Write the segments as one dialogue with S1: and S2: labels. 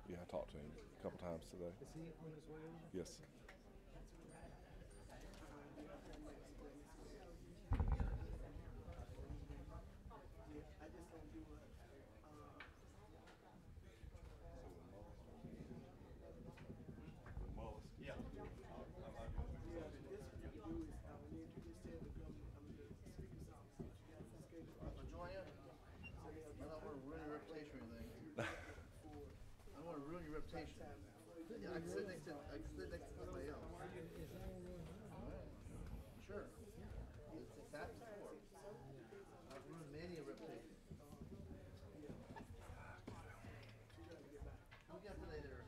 S1: Yeah, I talked to him a couple times today. Yes.
S2: Joanne, I don't want to ruin your reputation or anything. I don't want to ruin your reputation. Yeah, I can sit next to somebody else. Sure. It's happened before. I've ruined many a reputation. We got today there.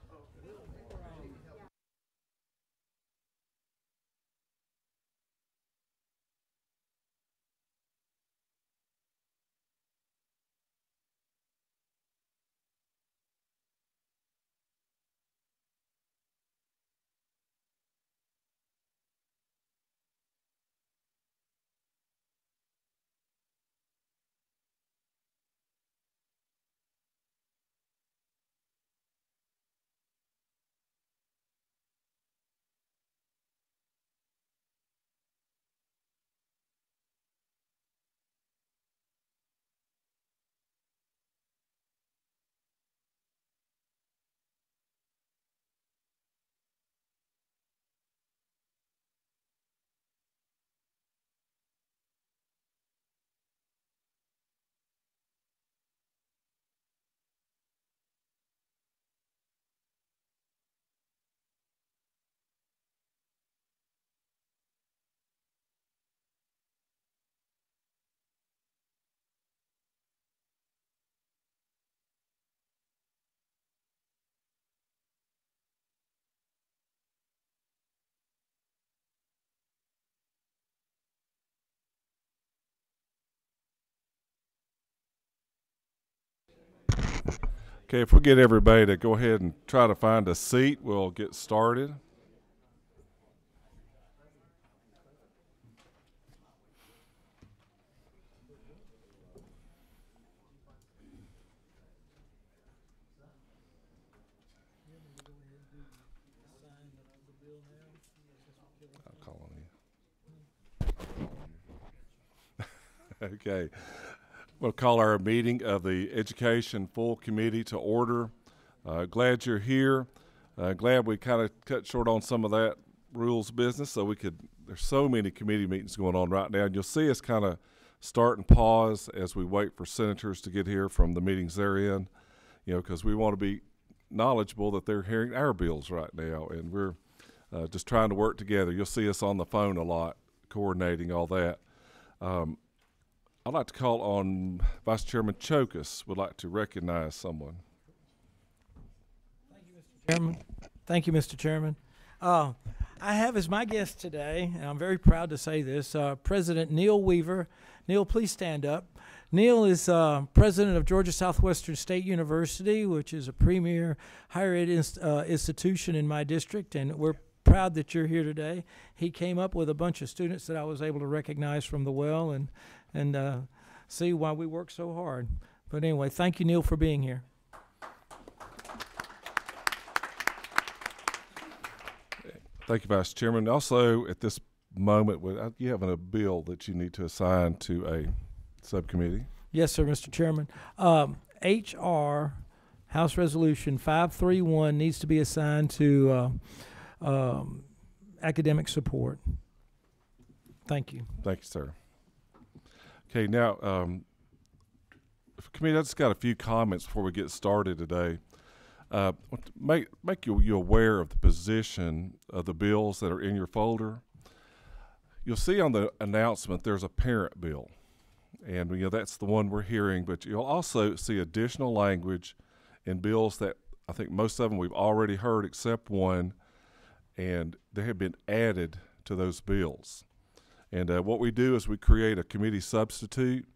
S1: Okay, if we get everybody to go ahead and try to find a seat, we'll get started. I'll call on you. Okay. We'll call our meeting of the Education Full Committee to order. Glad you're here. Glad we kind of cut short on some of that rules business so we could, there's so many committee meetings going on right now. And you'll see us kind of start and pause as we wait for senators to get here from the meetings they're in, because we want to be knowledgeable that they're hearing our bills right now. And we're just trying to work together. You'll see us on the phone a lot, coordinating all that. I'd like to call on Vice Chairman Chokus. Would like to recognize someone.
S3: Chairman. Thank you, Mr. Chairman. I have as my guest today, and I'm very proud to say this, President Neil Weaver. Neil, please stand up. Neil is president of Georgia Southwestern State University, which is a premier higher ed institution in my district, and we're proud that you're here today. He came up with a bunch of students that I was able to recognize from the well and see why we work so hard. But anyway, thank you, Neil, for being here.
S1: Thank you, Vice Chairman. Also, at this moment, you have a bill that you need to assign to a subcommittee.
S3: Yes, sir, Mr. Chairman. H.R. House Resolution 531 needs to be assigned to academic support. Thank you.
S1: Thank you, sir. Okay, now, committee, I just got a few comments before we get started today. Make you aware of the position of the bills that are in your folder. You'll see on the announcement there's a parent bill, and that's the one we're hearing, but you'll also see additional language in bills that I think most of them we've already heard except one, and they have been added to those bills. And what we do is we create a committee substitute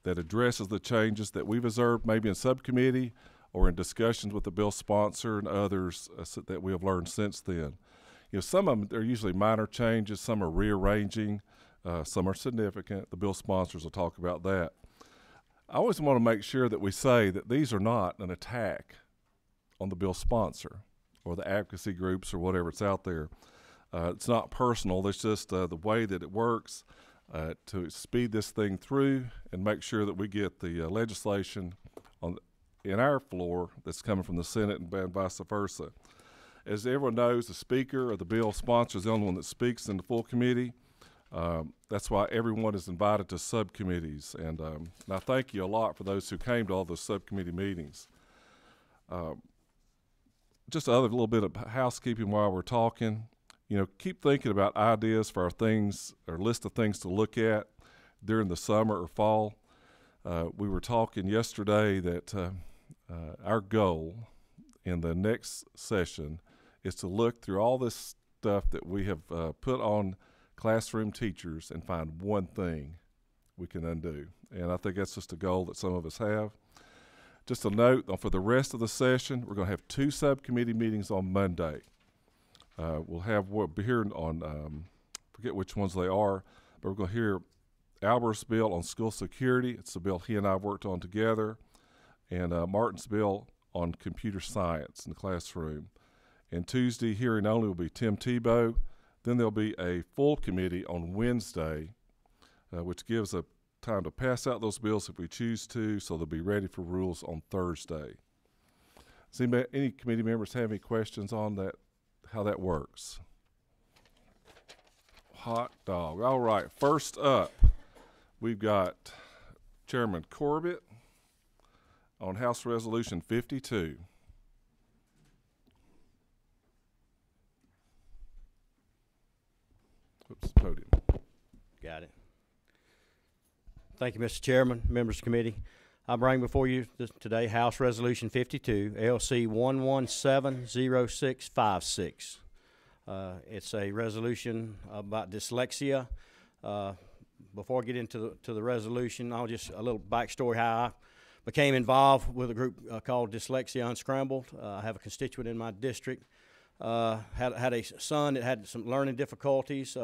S1: that addresses the changes that we've observed maybe in subcommittee or in discussions with the bill sponsor and others that we have learned since then. Some of them, they're usually minor changes, some are rearranging, some are significant. The bill sponsors will talk about that. I always want to make sure that we say that these are not an attack on the bill sponsor or the advocacy groups or whatever it's out there. It's not personal. It's just the way that it works to speed this thing through and make sure that we get the legislation in our floor that's coming from the Senate and vice versa. As everyone knows, the speaker or the bill sponsor is the only one that speaks in the full committee. That's why everyone is invited to subcommittees, and I thank you a lot for those who came to all those subcommittee meetings. Just a little bit of housekeeping while we're talking. Keep thinking about ideas for our things, or list of things to look at during the summer or fall. We were talking yesterday that our goal in the next session is to look through all this stuff that we have put on classroom teachers and find one thing we can undo. And I think that's just a goal that some of us have. Just a note, for the rest of the session, we're going to have 2 subcommittee meetings on Monday. We'll be hearing on, forget which ones they are, but we're going to hear Albert's bill on school security. It's the bill he and I worked on together. And Martin's bill on computer science in the classroom. And Tuesday, hearing only, will be Tim Tebow. Then there'll be a full committee on Wednesday, which gives a time to pass out those bills if we choose to, so they'll be ready for rules on Thursday. Does any committee members have any questions on that, how that works? Hot dog. All right, first up, we've got Chairman Corbett on House Resolution 52. Oops, podium.
S4: Got it. Thank you, Mr. Chairman, members of the committee. I bring before you today House Resolution 52, LC 1170656. It's a resolution about dyslexia. Before I get into the resolution, I'll just a little backstory how I became involved with a group called Dyslexia Unscrambled. I have a constituent in my district. Had a son that had some learning difficulties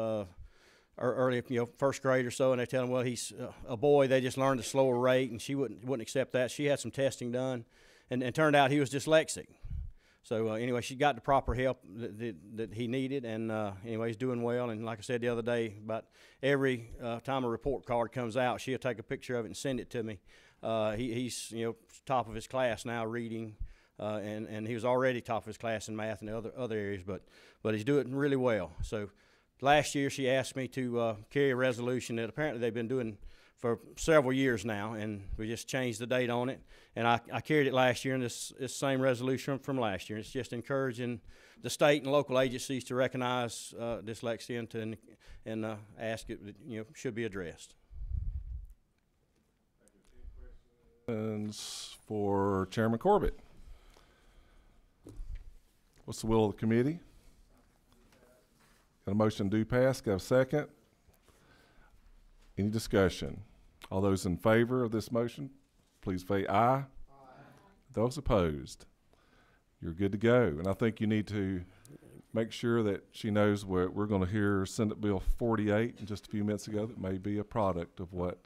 S4: early, first grade or so, and they tell him, well, he's a boy. They just learned at a slower rate, and she wouldn't accept that. She had some testing done, and turned out he was dyslexic. So anyway, she got the proper help that he needed, and anyway, he's doing well. And like I said the other day, about every time a report card comes out, she'll take a picture of it and send it to me. He's top of his class now reading, and he was already top of his class in math and other areas, but he's doing really well. So last year she asked me to carry a resolution that apparently they've been doing for several years now, and we just changed the date on it. And I carried it last year, and this same resolution from last year. It's just encouraging the state and local agencies to recognize dyslexia and ask it, should be addressed.
S1: For Chairman Corbett. What's the will of the committee? Got a motion to do pass? Got a second? Any discussion? All those in favor of this motion, please say aye. Aye. Those opposed, you're good to go. And I think you need to make sure that she knows what we're going to hear Senate Bill 48 in just a few minutes ago that may be a product of what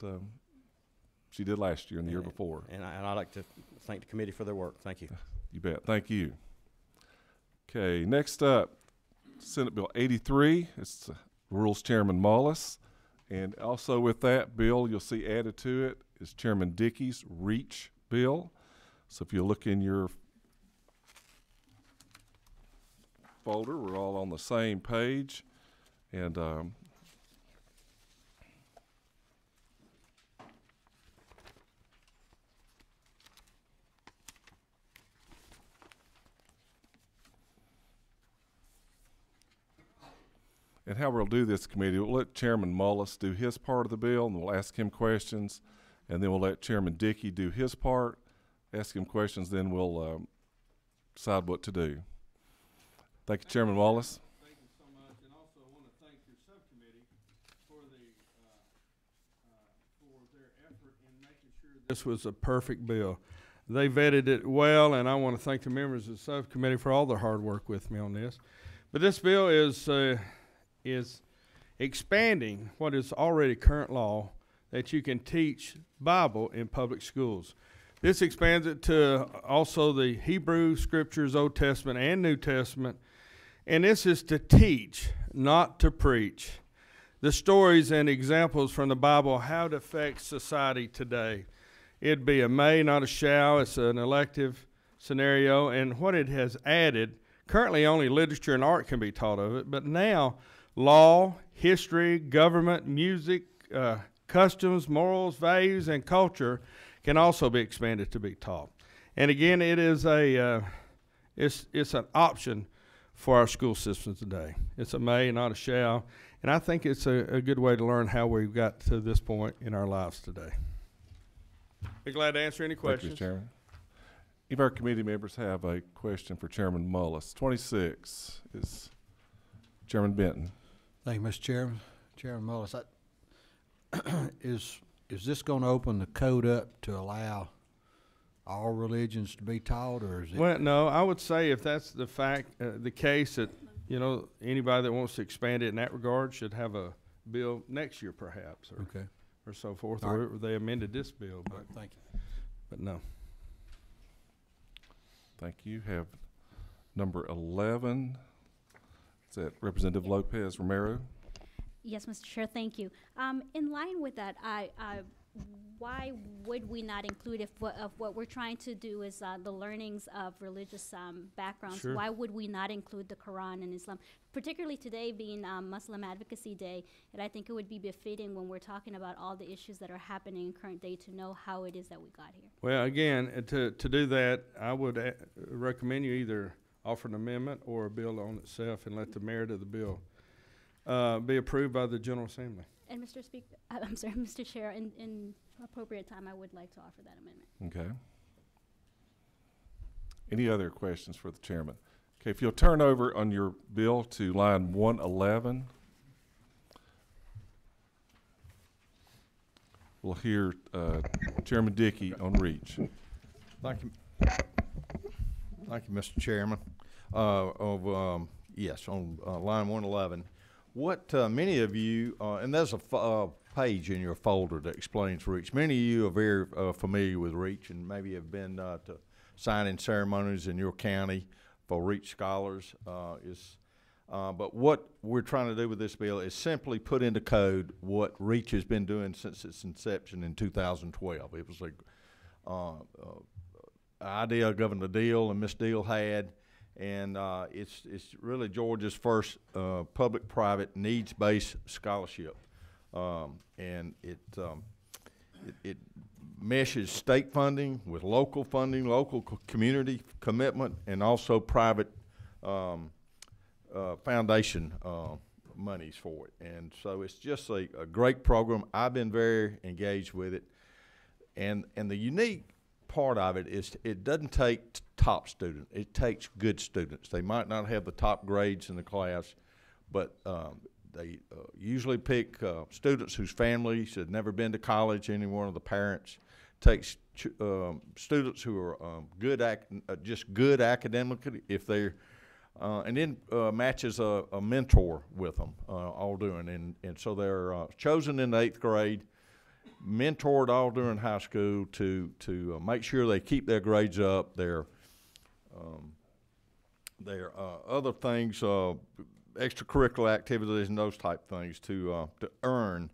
S1: she did last year and the year before.
S4: And I'd like to thank the committee for their work. Thank you.
S1: You bet. Thank you. Okay, next up, Senate Bill 83. It's Rules Chairman Mullis. And also with that bill, you'll see added to it is Chairman Dickey's REACH bill. So if you look in your folder, we're all on the same page. And how we'll do this committee, we'll let Chairman Mullis do his part of the bill, and we'll ask him questions, and then we'll let Chairman Dickey do his part, ask him questions, then we'll decide what to do. Thank you, Chairman Mullis.
S5: Thank you so much, and also I want to thank your subcommittee for their effort in making sure this was a perfect bill. They vetted it well, and I want to thank the members of the subcommittee for all their hard work with me on this. But this bill is expanding what is already current law that you can teach Bible in public schools. This expands it to also the Hebrew Scriptures, Old Testament and New Testament, and this is to teach, not to preach. The stories and examples from the Bible, how it affects society today. It'd be a may, not a shall. It's an elective scenario, and what it has added, currently only literature and art can be taught of it, but now law, history, government, music, customs, morals, values, and culture can also be expanded to be taught. And again, it is it's an option for our school systems today. It's a may, not a shall, and I think it's a good way to learn how we've got to this point in our lives today. Be glad to answer any questions.
S1: Thank you, Chairman. Any of our committee members have a question for Chairman Mullis? 26 is Chairman Benton.
S6: Thank you, Mr. Chairman. Chairman Mullis, is this going to open the code up to allow all religions to be taught, or is it?
S5: Well, no, I would say if that's the case, that anybody that wants to expand it in that regard should have a bill next year, perhaps, or so forth, or they amended this bill. But
S6: Thank you.
S5: But no.
S1: Thank you. Have number 11. Is that Representative Lopez Romero?
S7: Yes, Mr. Chair, thank you. In line with that, why would we not include, if what we're trying to do is the learnings of religious backgrounds,
S5: Sure.
S7: Why would we not include the Quran and Islam? Particularly today being Muslim Advocacy Day, and I think it would be befitting when we're talking about all the issues that are happening in current day to know how it is that we got here.
S5: Well, again, to do that, I would recommend you either offer an amendment or a bill on itself and let the merit of the bill be approved by the General Assembly.
S7: And Mr. Speaker, I'm sorry, Mr. Chair, in appropriate time, I would like to offer that amendment.
S1: Okay. Any other questions for the chairman? Okay, if you'll turn over on your bill to line 111, we'll hear Chairman Dickey on REACH.
S8: Thank you. Thank you, Mr. Chairman. Yes, on line 111. What many of you, and there's a page in your folder that explains REACH. Many of you are very familiar with REACH and maybe have been to signing ceremonies in your county for REACH scholars. But what we're trying to do with this bill is simply put into code what REACH has been doing since its inception in 2012. It was an idea Governor Deal and Miss Deal had, and it's really Georgia's first public-private needs-based scholarship, and it meshes state funding with local funding, local community commitment, and also private foundation monies for it. And so it's just a great program. I've been very engaged with it, and the unique part of it is it doesn't take top students. It takes good students. They might not have the top grades in the class, but they usually pick students whose families had never been to college, any one of the parents. Takes students who are just good academically, if they're, and then matches a mentor with them, all doing. And so they're chosen in the 8th grade, mentored all during high school to make sure they keep their grades up, their other things, extracurricular activities and those type things to earn.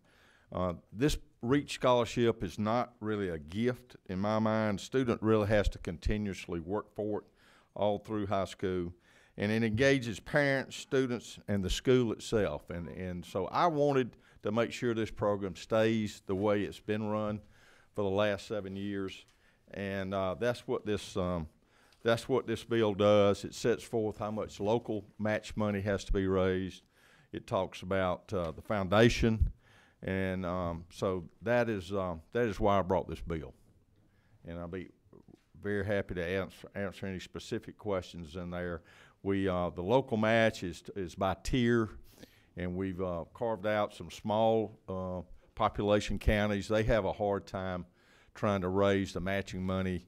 S8: This REACH scholarship is not really a gift in my mind. Student really has to continuously work for it all through high school, and it engages parents, students, and the school itself. And so I wanted to make sure this program stays the way it's been run for the last 7 years, and that's what this bill does. It sets forth how much local match money has to be raised. It talks about the foundation. And so that is why I brought this bill, and I'll be very happy to answer any specific questions in there. The local match is by tier, and we've carved out some small population counties. They have a hard time trying to raise the matching money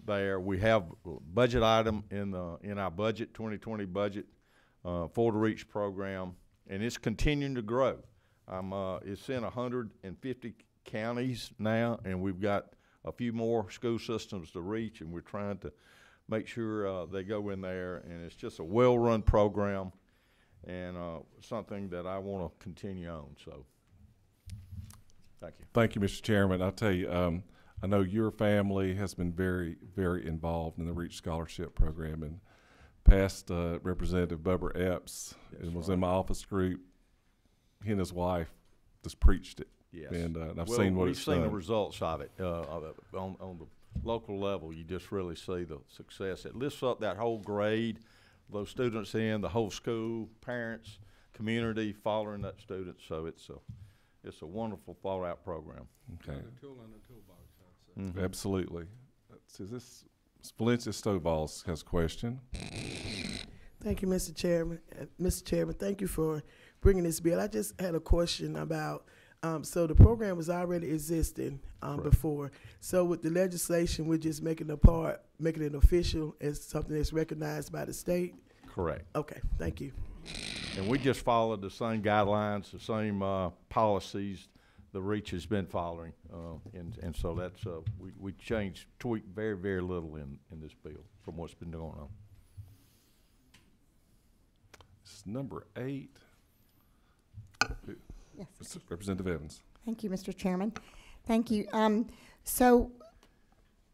S8: there. We have a budget item in our budget, 2020 budget, for the REACH program, and it's continuing to grow. It's in 150 counties now, and we've got a few more school systems to reach, and we're trying to make sure they go in there. And it's just a well-run program, and something that I want to continue on. So, thank you.
S1: Thank you, Mr. Chairman. I'll tell you, I know your family has been very, very involved in the REACH Scholarship Program, and past Representative Bubba Epps
S8: Yes,
S1: was
S8: right.
S1: in my office group. He and his wife just preached it.
S8: Yes.
S1: And I've
S8: Well,
S1: seen what
S8: we've
S1: it's
S8: seen the
S1: done.
S8: results of it on the local level. You just really see the success. It lifts up that whole grade, those students in the whole school, parents, community following that student. So it's a wonderful thought out program.
S1: Okay.
S5: A tool in the toolbox, I'd say.
S1: Absolutely. So this Valencia Stovall's has a question.
S9: Thank you, Mr. Chairman. Mr. Chairman, thank you for bringing this bill. I just had a question about, so the program was already existing before. So with the legislation, we're just making it official as something that's recognized by the state?
S8: Correct.
S9: Okay, thank you.
S8: And we just followed the same guidelines, the same policies the REACH has been following. And so that's, we tweaked very, very little in this bill from what's been going on.
S1: This is number 8.
S10: Yes.
S1: Representative Evans.
S10: Thank you, Mr. Chairman. Thank you. So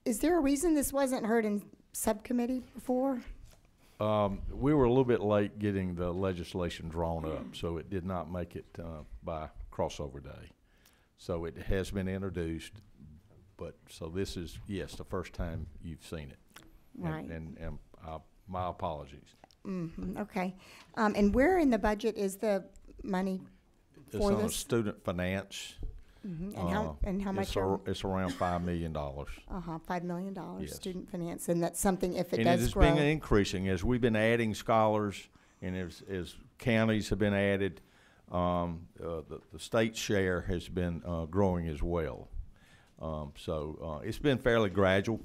S10: is there a reason this wasn't heard in subcommittee before?
S8: We were a little bit late getting the legislation drawn up, so it did not make it by crossover day. So it has been introduced, but so this is, yes, the first time you've seen it.
S10: Right.
S8: And my apologies.
S10: Okay. And where in the budget is the money
S8: It's
S10: for
S8: on
S10: this?
S8: student finance.
S10: And how much?
S8: It's around $5 million.
S10: $5 million
S8: Yes.
S10: student finance, and that's something if it
S8: And it
S10: does
S8: has
S10: grow.
S8: been increasing as we've been adding scholars, and as counties have been added, the state share has been growing as well. So it's been fairly gradual,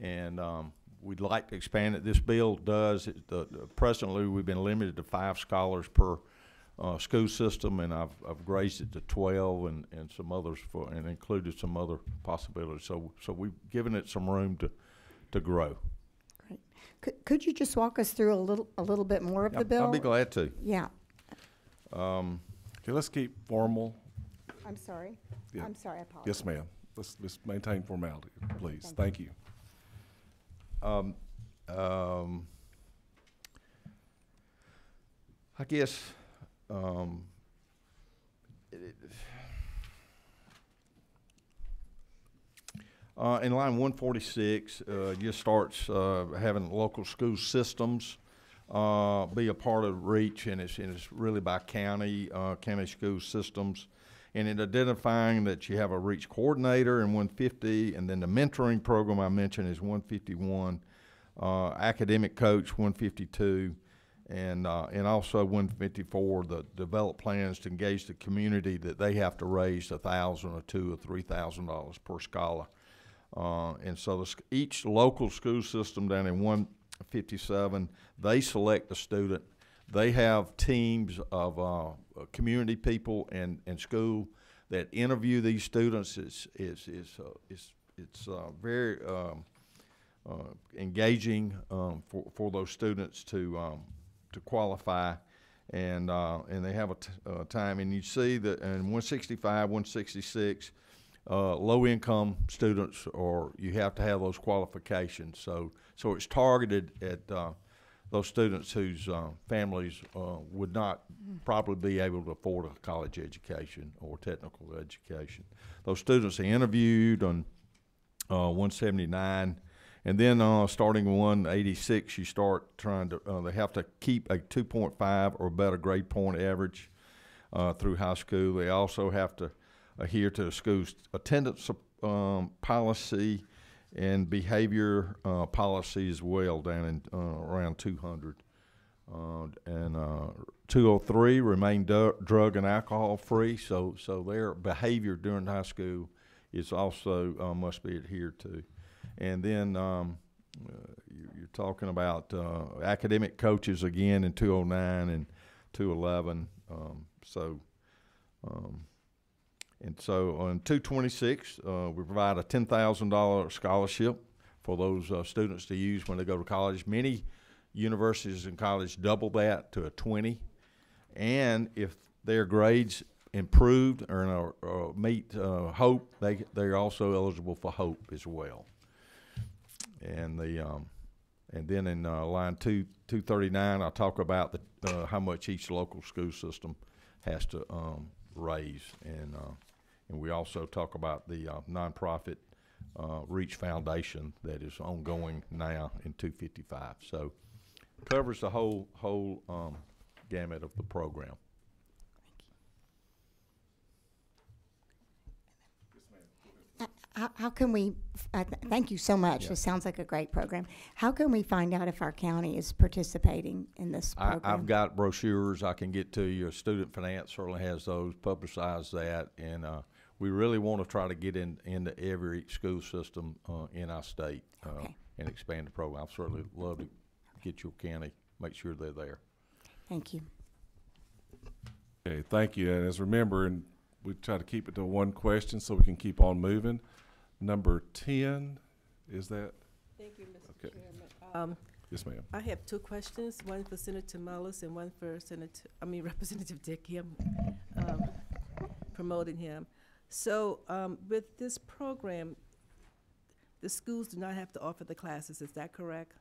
S8: and we'd like to expand it. This bill does. Presently, we've been limited to 5 scholars per school system, and I've raised it to 12 and some others and included some other possibilities. So we've given it some room to grow.
S10: Great. Could you just walk us through a little bit more of the bill?
S8: I'll be glad to.
S10: Yeah.
S1: Okay, let's keep formal.
S10: I'm sorry.
S1: Yeah.
S10: I'm sorry. I apologize.
S1: Yes, ma'am. Let's maintain formality, please. Thank you.
S8: I guess in line 146, it just starts having local school systems be a part of REACH, and it's really by county, county school systems, and in identifying that you have a REACH coordinator in 150, and then the mentoring program I mentioned is 151, academic coach 152, and also 154, the develop plans to engage the community that they have to raise $1,000 or $2,000 or $3,000 per scholar. And so each local school system down in 157, they select a student. They have teams of community people and school that interview these students. It's very engaging for those students to qualify, and they have a time. And you see that in 165, 166. Low-income students, or you have to have those qualifications. So it's targeted at those students whose families would not probably be able to afford a college education or technical education. Those students are interviewed on 179, and then starting 186, you start trying to. They have to keep a 2.5 or better grade point average through high school. They also have to adhere to the school's attendance policy and behavior policy as well, down in around 200. And 203 remain drug and alcohol free, so their behavior during high school is also must be adhered to. And then you're talking about academic coaches again in 209 and 211. And so on 226, we provide a $10,000 scholarship for those students to use when they go to college. Many universities and colleges double that to a 20. And if their grades improved or meet HOPE, they're also eligible for HOPE as well. And and then in line 239, I'll talk about how much each local school system has to raise, and we also talk about the nonprofit Reach Foundation that is ongoing now in 255. So covers the whole gamut of the program.
S10: How can we, thank you so much.
S8: Yeah.
S10: This sounds like a great program. How can we find out if our county is participating in this program?
S8: I've got brochures I can get to you. Student Finance certainly has those, publicize that, and we really want to try to get into every school system in our state and expand the program. I'd certainly love to get your county, make sure they're there.
S10: Thank you.
S1: Okay, thank you. And as remember, and we try to keep it to one question so we can keep on moving. Number 10, is that?
S11: Thank you, Mr.
S1: Okay.
S11: Chairman.
S1: Yes, ma'am.
S11: I have two questions, one for Senator Mullis and one for Representative Dickey. I'm promoting him. So with this program, the schools do not have to offer the classes, is that correct?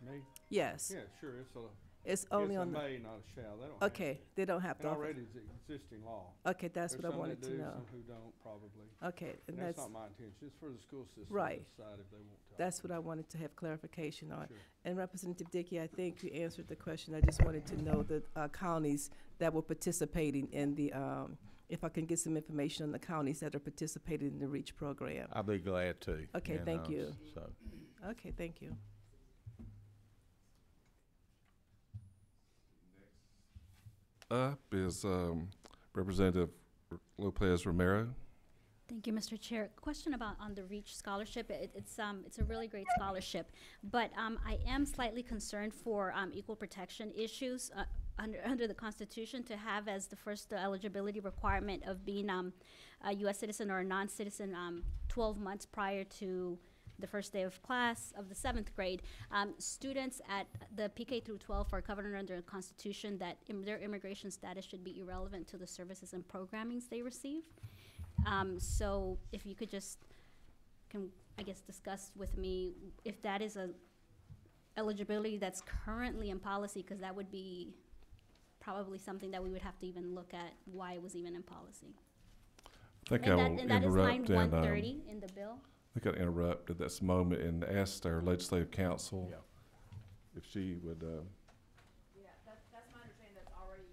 S5: Me?
S11: Yes.
S5: Yeah, sure,
S11: It's only on the,
S5: may, not a shall. They don't
S11: okay, they don't have
S5: have,
S11: to
S5: and
S11: offer.
S5: already it's existing law.
S11: Okay, that's
S5: There's
S11: what I
S5: some
S11: wanted
S5: that
S11: to
S5: do,
S11: know.
S5: some who don't, probably.
S11: Okay,
S5: And
S11: and
S5: that's not my intention. It's for the school system
S11: Right.
S5: to decide if they want to.
S11: that's what I wanted to have clarification on.
S5: Sure.
S11: And Representative Dickey, I think you answered the question. I just wanted to know the counties that were participating in the, if I can get some information on the counties that are participating in the REACH program.
S8: I'll be glad to.
S11: Okay,
S8: And,
S11: thank you.
S8: So.
S11: Okay, thank you.
S1: Up is Representative Lopez Romero.
S7: Thank you, Mr. Chair. Question about on the REACH scholarship. It's a really great scholarship, but I am slightly concerned for equal protection issues under the Constitution to have as the first eligibility requirement of being a U.S. citizen or a non-citizen 12 months prior to the first day of class of the 7th grade. Students at the PK through 12 are covered under the Constitution that their immigration status should be irrelevant to the services and programmings they receive. So if you could just, I guess, discuss with me if that is a eligibility that's currently in policy, because that would be probably something that we would have to even look at why it was even in policy.
S1: I think
S7: And
S1: I
S7: that,
S1: will
S7: and that is line
S1: interrupt and
S7: 130 in the bill.
S1: I think I interrupt at this moment and asked our legislative counsel if she would.
S12: Yeah, that's my understanding. That's already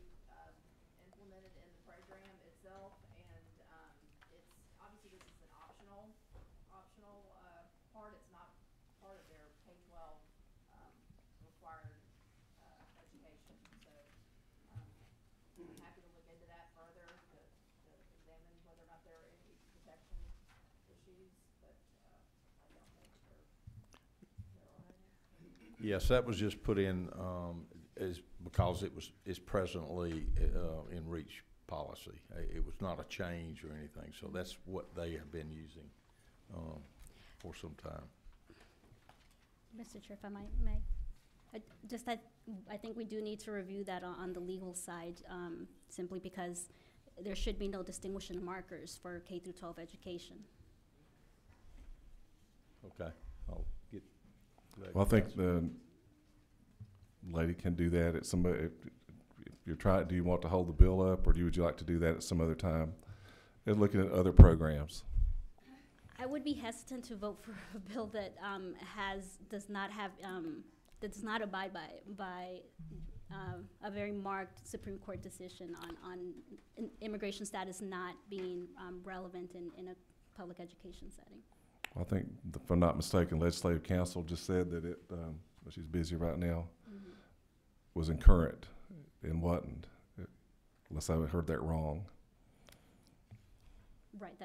S12: implemented in the program itself, and it's obviously this is an optional part. It's not part of their K-12 required education. So I'm happy to look into that further to examine whether or not there are any protection issues, but I don't know that there are any.
S8: Yes, that was just put in is because it's presently in REACH policy. It was not a change or anything, so that's what they have been using for some time.
S7: Mr. Chair, if I may. I think we do need to review that on the legal side, simply because there should be no distinguishing markers for K through 12 education.
S8: Okay, I'll get.
S1: Well, I think the lady can do that at some. If you're trying, do you want to hold the bill up, or would you like to do that at some other time? And looking at other programs.
S7: I would be hesitant to vote for a bill that does not abide by a very marked Supreme Court decision on immigration status not being relevant in a public education setting.
S1: I think, if I'm not mistaken, Legislative Counsel just said that it, she's busy right now, was in current and wasn't, unless I heard that wrong.
S7: Right,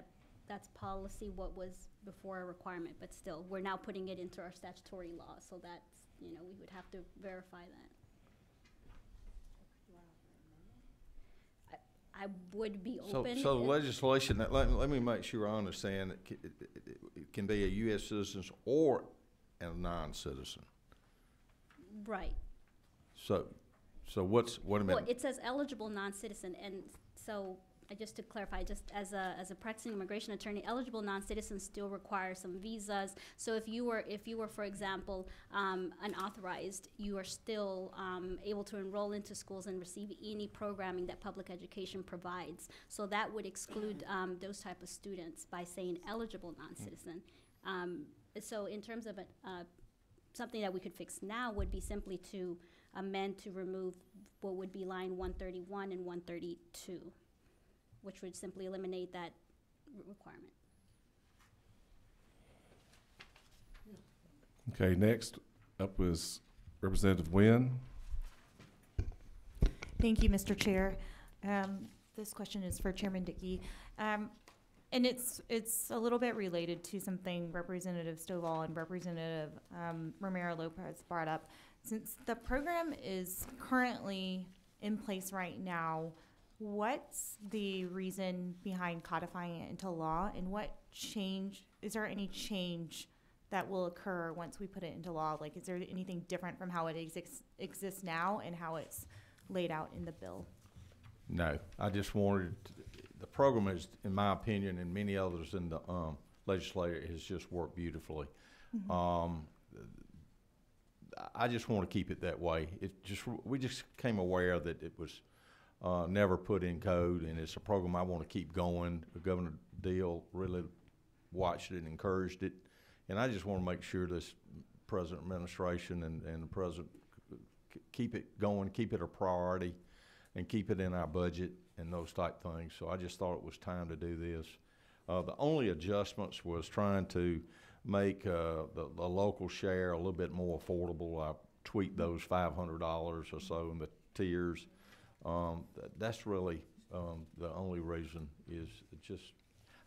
S7: that's policy, what was before a requirement, but still, we're now putting it into our statutory law, so that's, we would have to verify that. I would be
S8: So,
S7: open.
S8: so the legislation, let me make sure I understand, it can be a U.S. citizen or a non-citizen.
S7: Right.
S8: So what a
S7: Well,
S8: minute.
S7: it says eligible non-citizen, and so, just to clarify, just as a practicing immigration attorney, eligible non-citizens still require some visas. So if you were, for example, unauthorized, you are still able to enroll into schools and receive any programming that public education provides. So that would exclude those type of students by saying eligible non-citizen. So in terms of something that we could fix now would be simply to amend to remove what would be line 131 and 132, which would simply eliminate that requirement.
S1: Okay, next up was Representative Nguyen.
S13: Thank you, Mr. Chair. This question is for Chairman Dickey. And it's a little bit related to something Representative Stovall and Representative Romero Lopez brought up. Since the program is currently in place right now, what's the reason behind codifying it into law, and is there any change that will occur once we put it into law? Like, is there anything different from how it exists now and how it's laid out in the bill?
S8: No, I just wanted, the program is, in my opinion, and many others in the legislature, has just worked beautifully. Mm-hmm. I just want to keep it that way. We just became aware that it was never put in code, and it's a program I want to keep going. Governor Deal really watched it and encouraged it, and I just want to make sure this present administration and the president keep it going, keep it a priority, and keep it in our budget and those type things. So I just thought it was time to do this. The only adjustments was trying to make the local share a little bit more affordable. I tweaked those $500 or so in the tiers. That's really the only reason is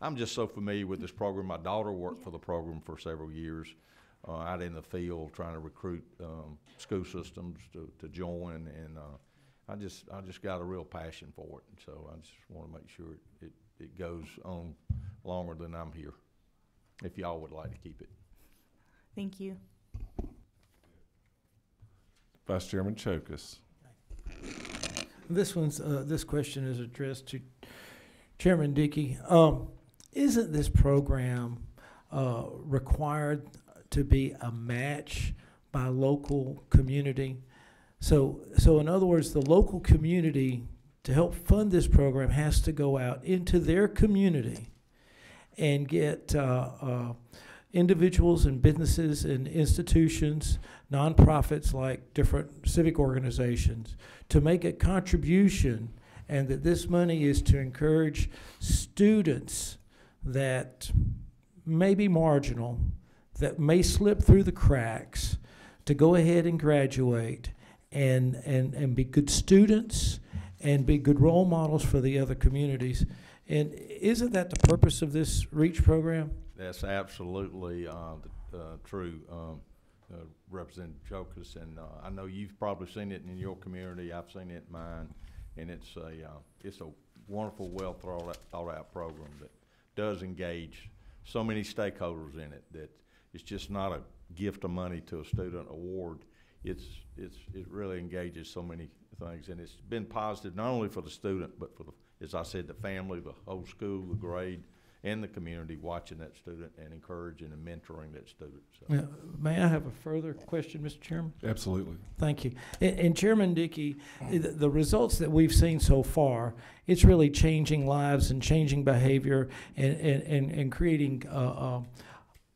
S8: I'm just so familiar with this program. My daughter worked for the program for several years out in the field trying to recruit school systems to join, and I just got a real passion for it. And so I just want to make sure it goes on longer than I'm here, if y'all would like to keep it.
S13: Thank you.
S1: Vice Chairman Chokas.
S3: This question is addressed to Chairman Dickey. Isn't this program required to be a match by local community? So in other words, the local community, to help fund this program, has to go out into their community and get individuals and businesses and institutions, nonprofits like different civic organizations, to make a contribution, and that this money is to encourage students that may be marginal, that may slip through the cracks, to go ahead and graduate and be good students and be good role models for the other communities. And isn't that the purpose of this REACH program?
S8: That's absolutely true, Representative Chokas, and I know you've probably seen it in your community. I've seen it in mine, and it's a wonderful, well thought out program that does engage so many stakeholders in it. That it's just not a gift of money to a student award. It really engages so many things, and it's been positive not only for the student, but for the, as I said, the family, the whole school, the grade, and the community watching that student and encouraging and mentoring that student. So.
S3: Yeah. May I have a further question, Mr. Chairman?
S1: Absolutely.
S3: Thank you. And Chairman Dickey, the results that we've seen so far, it's really changing lives and changing behavior and creating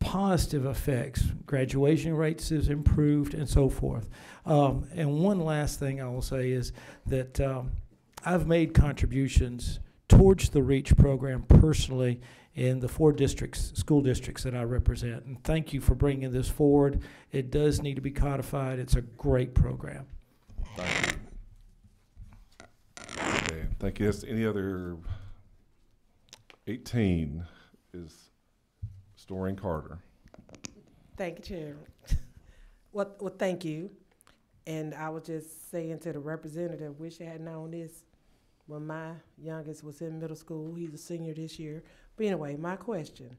S3: positive effects. Graduation rates has improved and so forth. And one last thing I will say is that I've made contributions towards the REACH program personally in the 4 school districts that I represent. And thank you for bringing this forward. It does need to be codified. It's a great program.
S8: Thank you.
S1: Okay, thank you. Any other? 18 is Doreen Carter.
S14: Thank you, Chair. Well, thank you. And I was just saying to the representative, wish I had known this when my youngest was in middle school. He's a senior this year. But anyway, my question.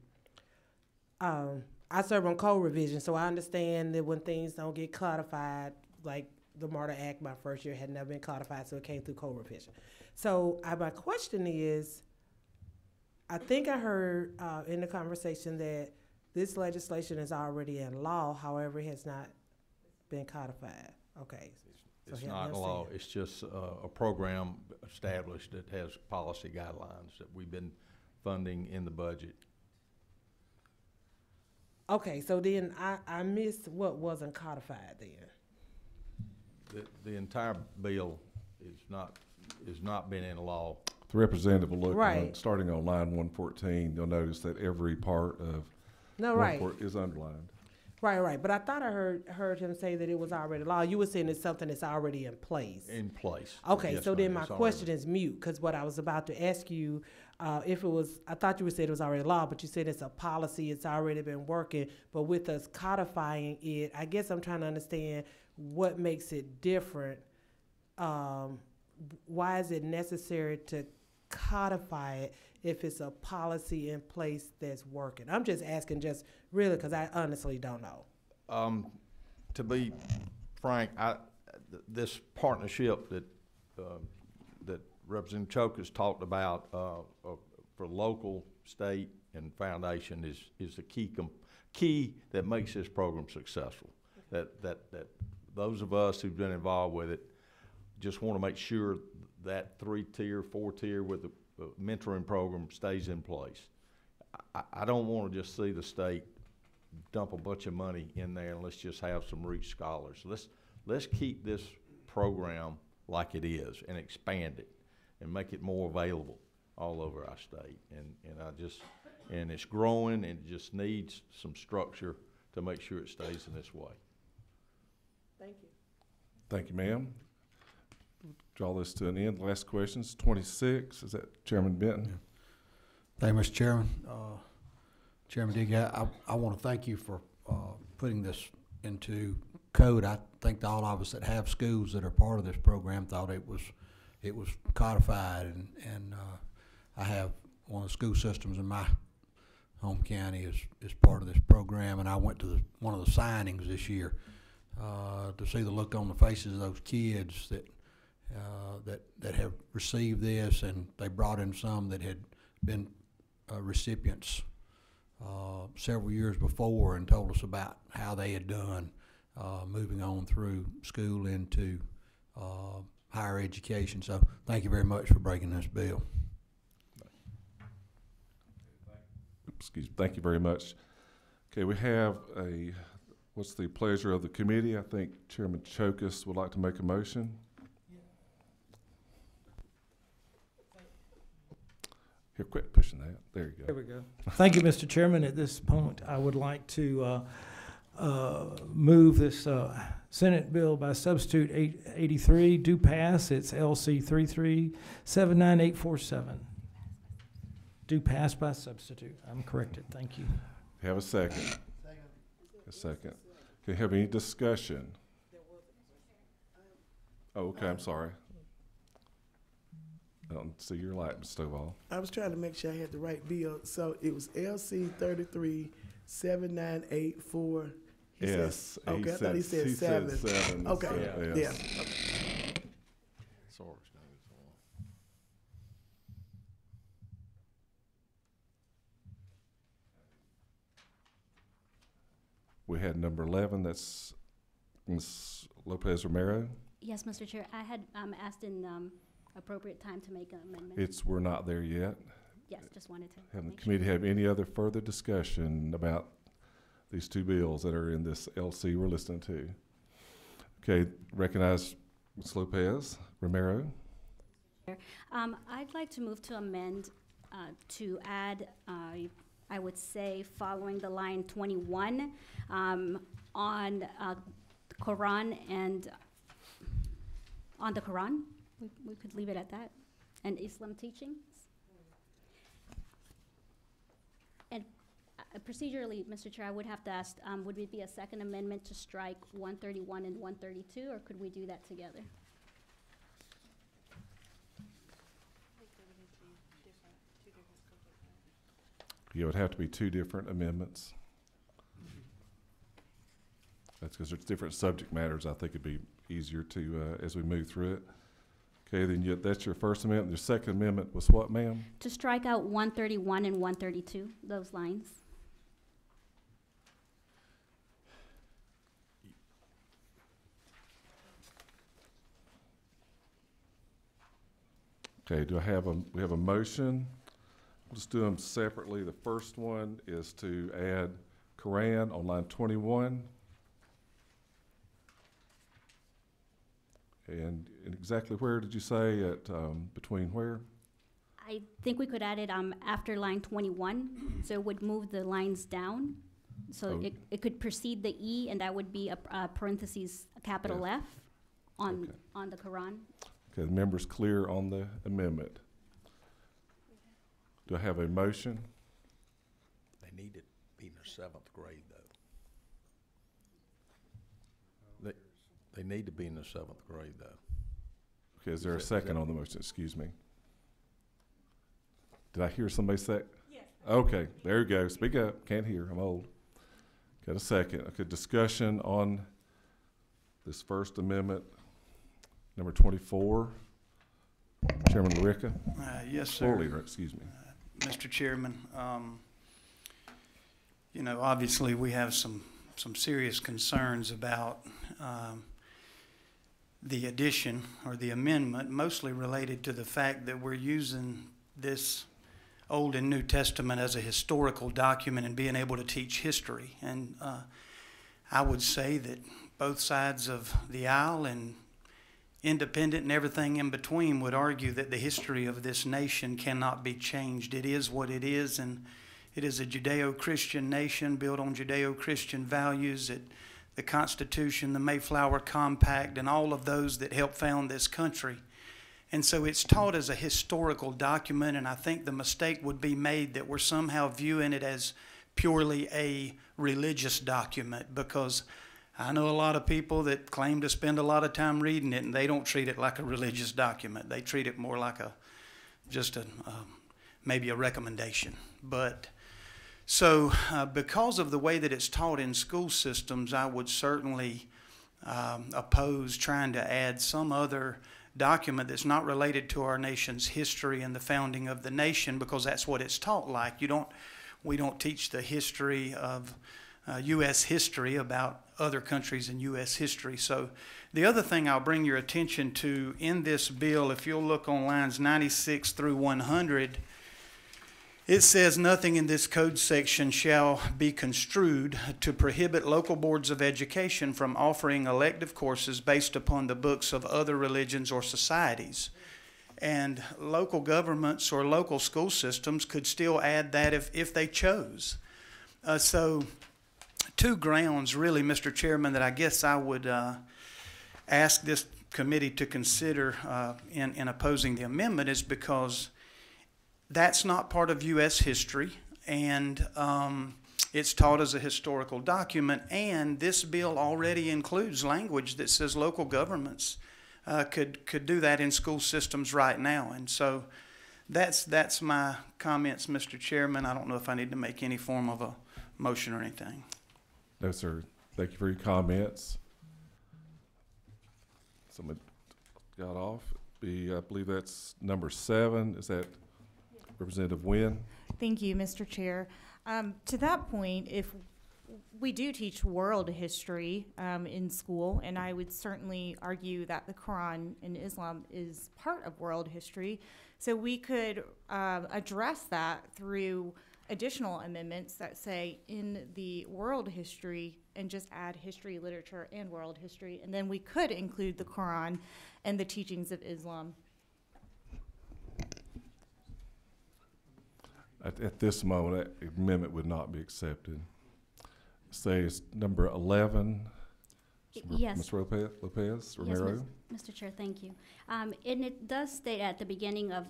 S14: I serve on code revision, so I understand that when things don't get codified, like the MARTA Act, my first year had never been codified, so it came through code revision. So my question is, I think I heard in the conversation that this legislation is already in law, however, it has not been codified. Okay.
S8: It's not a law, it's just a program established that has policy guidelines that we've been funding in the budget.
S14: Okay, so then I missed what wasn't codified then.
S8: The entire bill is not been in law.
S1: The representative will look,
S14: Right.
S1: starting on line 114, you'll notice that every part of
S14: No, right.
S1: is underlined.
S14: Right. But I thought I heard him say that it was already law. You were saying it's something that's already in place.
S8: In place.
S14: Okay,
S8: Yes,
S14: so
S8: ma'am,
S14: then my
S8: it's
S14: question
S8: already-
S14: is mute, because what I was about to ask you, if it was, I thought you would say it was already law, but you said it's a policy, it's already been working, but with us codifying it, I guess I'm trying to understand what makes it different. Why is it necessary to codify it if it's a policy in place that's working? I'm just asking just really because I honestly don't know.
S8: To be frank, this partnership that Representative Choke has talked about for local, state, and foundation is the key that makes this program successful. That those of us who've been involved with it just want to make sure that 3-tier, 4-tier with the mentoring program stays in place. I don't want to just see the state dump a bunch of money in there and let's just have some REACH scholars. Let's keep this program like it is and expand it and make it more available all over our state. And it's growing and it just needs some structure to make sure it stays in this way.
S14: Thank you.
S1: Thank you, ma'am. Draw this to an end. Last questions, 26, is that Chairman Benton?
S6: Thank you, Mr. Chairman. Chairman Diggy, I want to thank you for putting this into code. I think all of us that have schools that are part of this program thought it was codified, and I have one of the school systems in my home county is part of this program, and I went to one of the signings this year to see the look on the faces of those kids that have received this, and they brought in some that had been recipients several years before and told us about how they had done moving on through school into higher education. So thank you very much for breaking this bill.
S1: Excuse me, thank you very much. Okay, we have what's the pleasure of the committee? I think Chairman Chokus would like to make a motion. Here, quit pushing that. There you go.
S3: There we go. Thank you, Mr. Chairman. At this point, I would like to move this Senate bill by substitute 83 do pass. It's LC 3379847. Do pass by substitute. I'm corrected. Thank you.
S1: Have a second. A second. Okay, have any discussion? Oh, okay, I'm sorry. I don't see your light, Mr. Stovall.
S9: I was trying to make sure I had the right bill. So it was LC 33798.
S1: Yes.
S9: Okay, I thought he said 7. Okay, yeah. Okay.
S1: We had number 11, that's Ms. Lopez Romero.
S7: Yes, Mr. Chair, I had asked in appropriate time to make an amendment.
S1: We're not there yet.
S7: Yes, just wanted to
S1: Have the
S7: make
S1: committee have any other further discussion about these two bills that are in this LC we're listening to? Okay, recognize Ms. Lopez Romero.
S7: I'd like to move to amend to add, I would say, following the line 21 on Quran and on the Quran. We could leave it at that. And Islam teachings. And procedurally, Mr. Chair, I would have to ask, would it be a second amendment to strike 131 and 132, or could we do that together?
S1: Yeah, it would have to be two different amendments. That's because there's different subject matters. I think it'd be easier to, as we move through it. Okay, then that's your first amendment. Your second amendment was what, ma'am?
S7: To strike out 131 and 132, those lines.
S1: Okay, we have a motion? We'll just do them separately. The first one is to add Quran on line 21. And exactly where did you say at, between where?
S7: I think we could add it after line 21, so it would move the lines down. So
S1: Oh.
S7: it could precede the E, and that would be a parentheses, a capital F on,
S1: Okay.
S7: on the Quran.
S1: Okay, the members clear on the amendment. Do I have a motion?
S15: They need to be in their 7th grade, though. They need to be in the 7th grade, though.
S1: Okay, is there a
S15: Is that-
S1: second on the motion? Excuse me. Did I hear somebody say?
S13: Yes.
S1: Okay, there you go. Speak up. Can't hear. I'm old. Got a second. Okay, discussion on this first amendment, number 24. Chairman LaRicca?
S16: Yes,
S1: Floor
S16: sir.
S1: leader, excuse me.
S16: Mr. Chairman, you know, obviously we have some serious concerns about the addition or the amendment, mostly related to the fact that we're using this Old and New Testament as a historical document and being able to teach history. And I would say that both sides of the aisle and independent and everything in between would argue that the history of this nation cannot be changed. It is what it is, and it is a Judeo-Christian nation built on Judeo-Christian values. The Constitution, the Mayflower Compact, and all of those that helped found this country. And so it's taught as a historical document, and I think the mistake would be made that we're somehow viewing it as purely a religious document, because I know a lot of people that claim to spend a lot of time reading it, and they don't treat it like a religious document. They treat it more like maybe a recommendation. But so because of the way that it's taught in school systems, I would certainly oppose trying to add some other document that's not related to our nation's history and the founding of the nation, because that's what it's taught like. We don't teach the history of U.S. history about other countries in U.S. history. So the other thing I'll bring your attention to in this bill, if you'll look on lines 96 through 100, it says nothing in this code section shall be construed to prohibit local boards of education from offering elective courses based upon the books of other religions or societies. And local governments or local school systems could still add that if they chose. So two grounds really, Mr. Chairman, that I guess I would ask this committee to consider in opposing the amendment is because that's not part of U.S. history, and it's taught as a historical document, and this bill already includes language that says local governments could do that in school systems right now. And so that's my comments, Mr. Chairman. I don't know if I need to make any form of a motion or anything.
S1: No, sir. Thank you for your comments. Someone got off. I believe that's number 7. Is that Representative Wynn?
S13: Thank you, Mr. Chair. To that point, if we do teach world history in school, and I would certainly argue that the Quran in Islam is part of world history, so we could address that through additional amendments that say in the world history and just add history, literature, and world history, and then we could include the Quran and the teachings of Islam.
S1: At this moment, that amendment would not be accepted. Say it's number 11.
S7: Yes.
S1: Ms. Lopez Romero.
S7: Yes, Mr. Chair, thank you. And it does state at the beginning of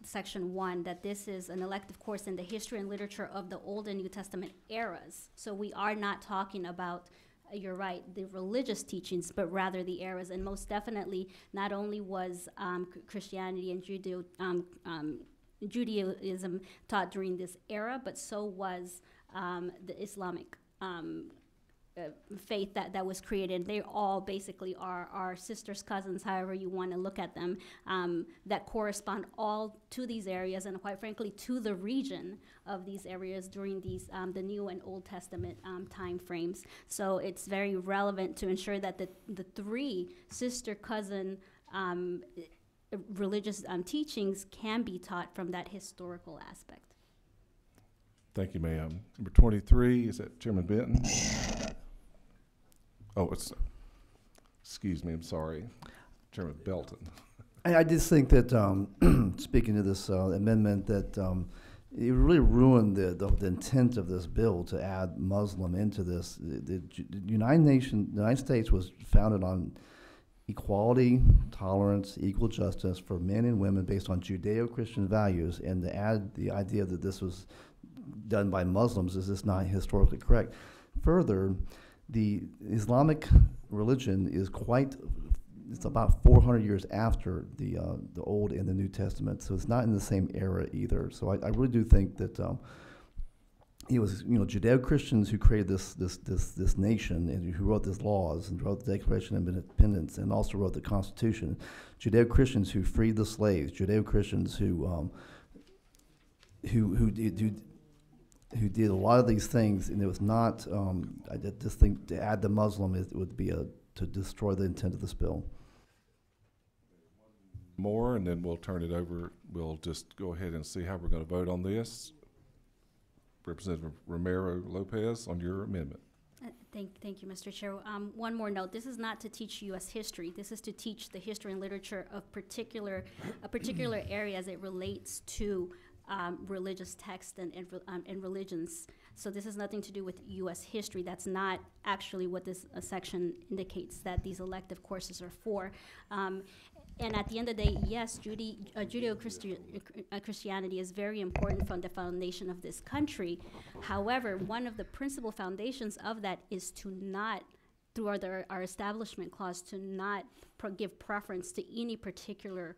S7: Section 1 that this is an elective course in the history and literature of the Old and New Testament eras. So we are not talking about, you're right, the religious teachings, but rather the eras. And most definitely, not only was Christianity and Judaism taught during this era, but so was the Islamic faith that was created. They all basically are our sisters, cousins, however you want to look at them, that correspond all to these areas and quite frankly to the region of these areas during these the New and Old Testament time frames. So it's very relevant to ensure that the three sister cousin religious teachings can be taught from that historical aspect.
S1: Thank you, ma'am. Number 23, is that Chairman Benton? Oh, excuse me, I'm sorry. Chairman Belton.
S17: I just think that, speaking to this amendment, that it really ruined the intent of this bill to add Muslim into this. The United States was founded on equality, tolerance, equal justice for men and women based on Judeo-Christian values, and to add the idea that this was done by Muslims is just not historically correct. Further, the Islamic religion is it's about 400 years after the Old and the New Testament, so it's not in the same era either. So I really do think that it was Judeo-Christians who created this nation and who wrote these laws and wrote the Declaration of Independence and also wrote the Constitution. Judeo-Christians who freed the slaves. Judeo-Christians who did a lot of these things, and it was not. I just think to add the Muslim would be to destroy the intent of this bill.
S1: More, and then we'll turn it over. We'll just go ahead and see how we're going to vote on this. Representative Romero Lopez, on your amendment.
S7: Thank you, Mr. Chair. One more note. This is not to teach U.S. history. This is to teach the history and literature of a particular area as it relates to religious texts and religions. So this has nothing to do with U.S. history. That's not actually what this section indicates that these elective courses are for. And at the end of the day, yes, Judeo-Christianity is very important from the foundation of this country. However, one of the principal foundations of that is to not, through our establishment clause, to not give preference to any particular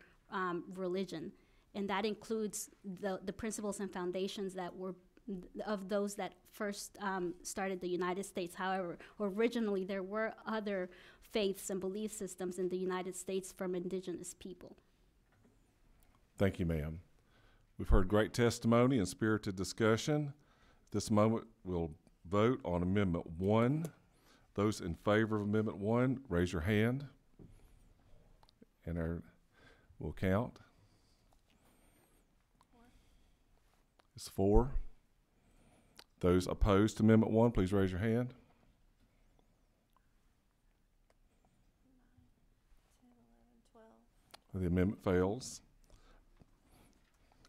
S7: religion. And that includes the principles and foundations that were of those that first started the United States. However, originally there were other faiths and belief systems in the United States from indigenous people.
S1: Thank you, ma'am. We've heard great testimony and spirited discussion. At this moment, we'll vote on Amendment 1. Those in favor of Amendment 1, raise your hand. And we'll count. It's 4. Those opposed to Amendment 1, please raise your hand. 9, 10, 11, 12. The amendment fails.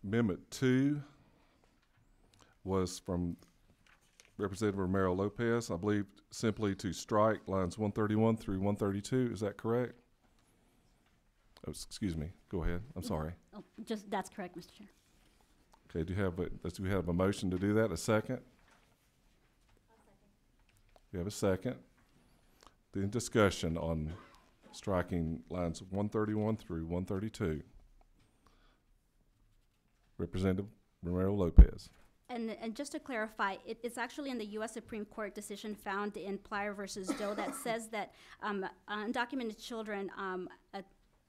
S1: Amendment 2 was from Representative Romero Lopez, I believe simply to strike lines 131 through 132. Is that correct? Oh, excuse me. Go ahead. I'm sorry.
S7: Oh, that's correct, Mr. Chair.
S1: Okay, do we have a motion to do that? A second? We have a second. Then discussion on striking lines 131 through 132. Representative Romero Lopez.
S7: And just to clarify, it's actually in the U.S. Supreme Court decision found in Plyer versus Doe that says that undocumented children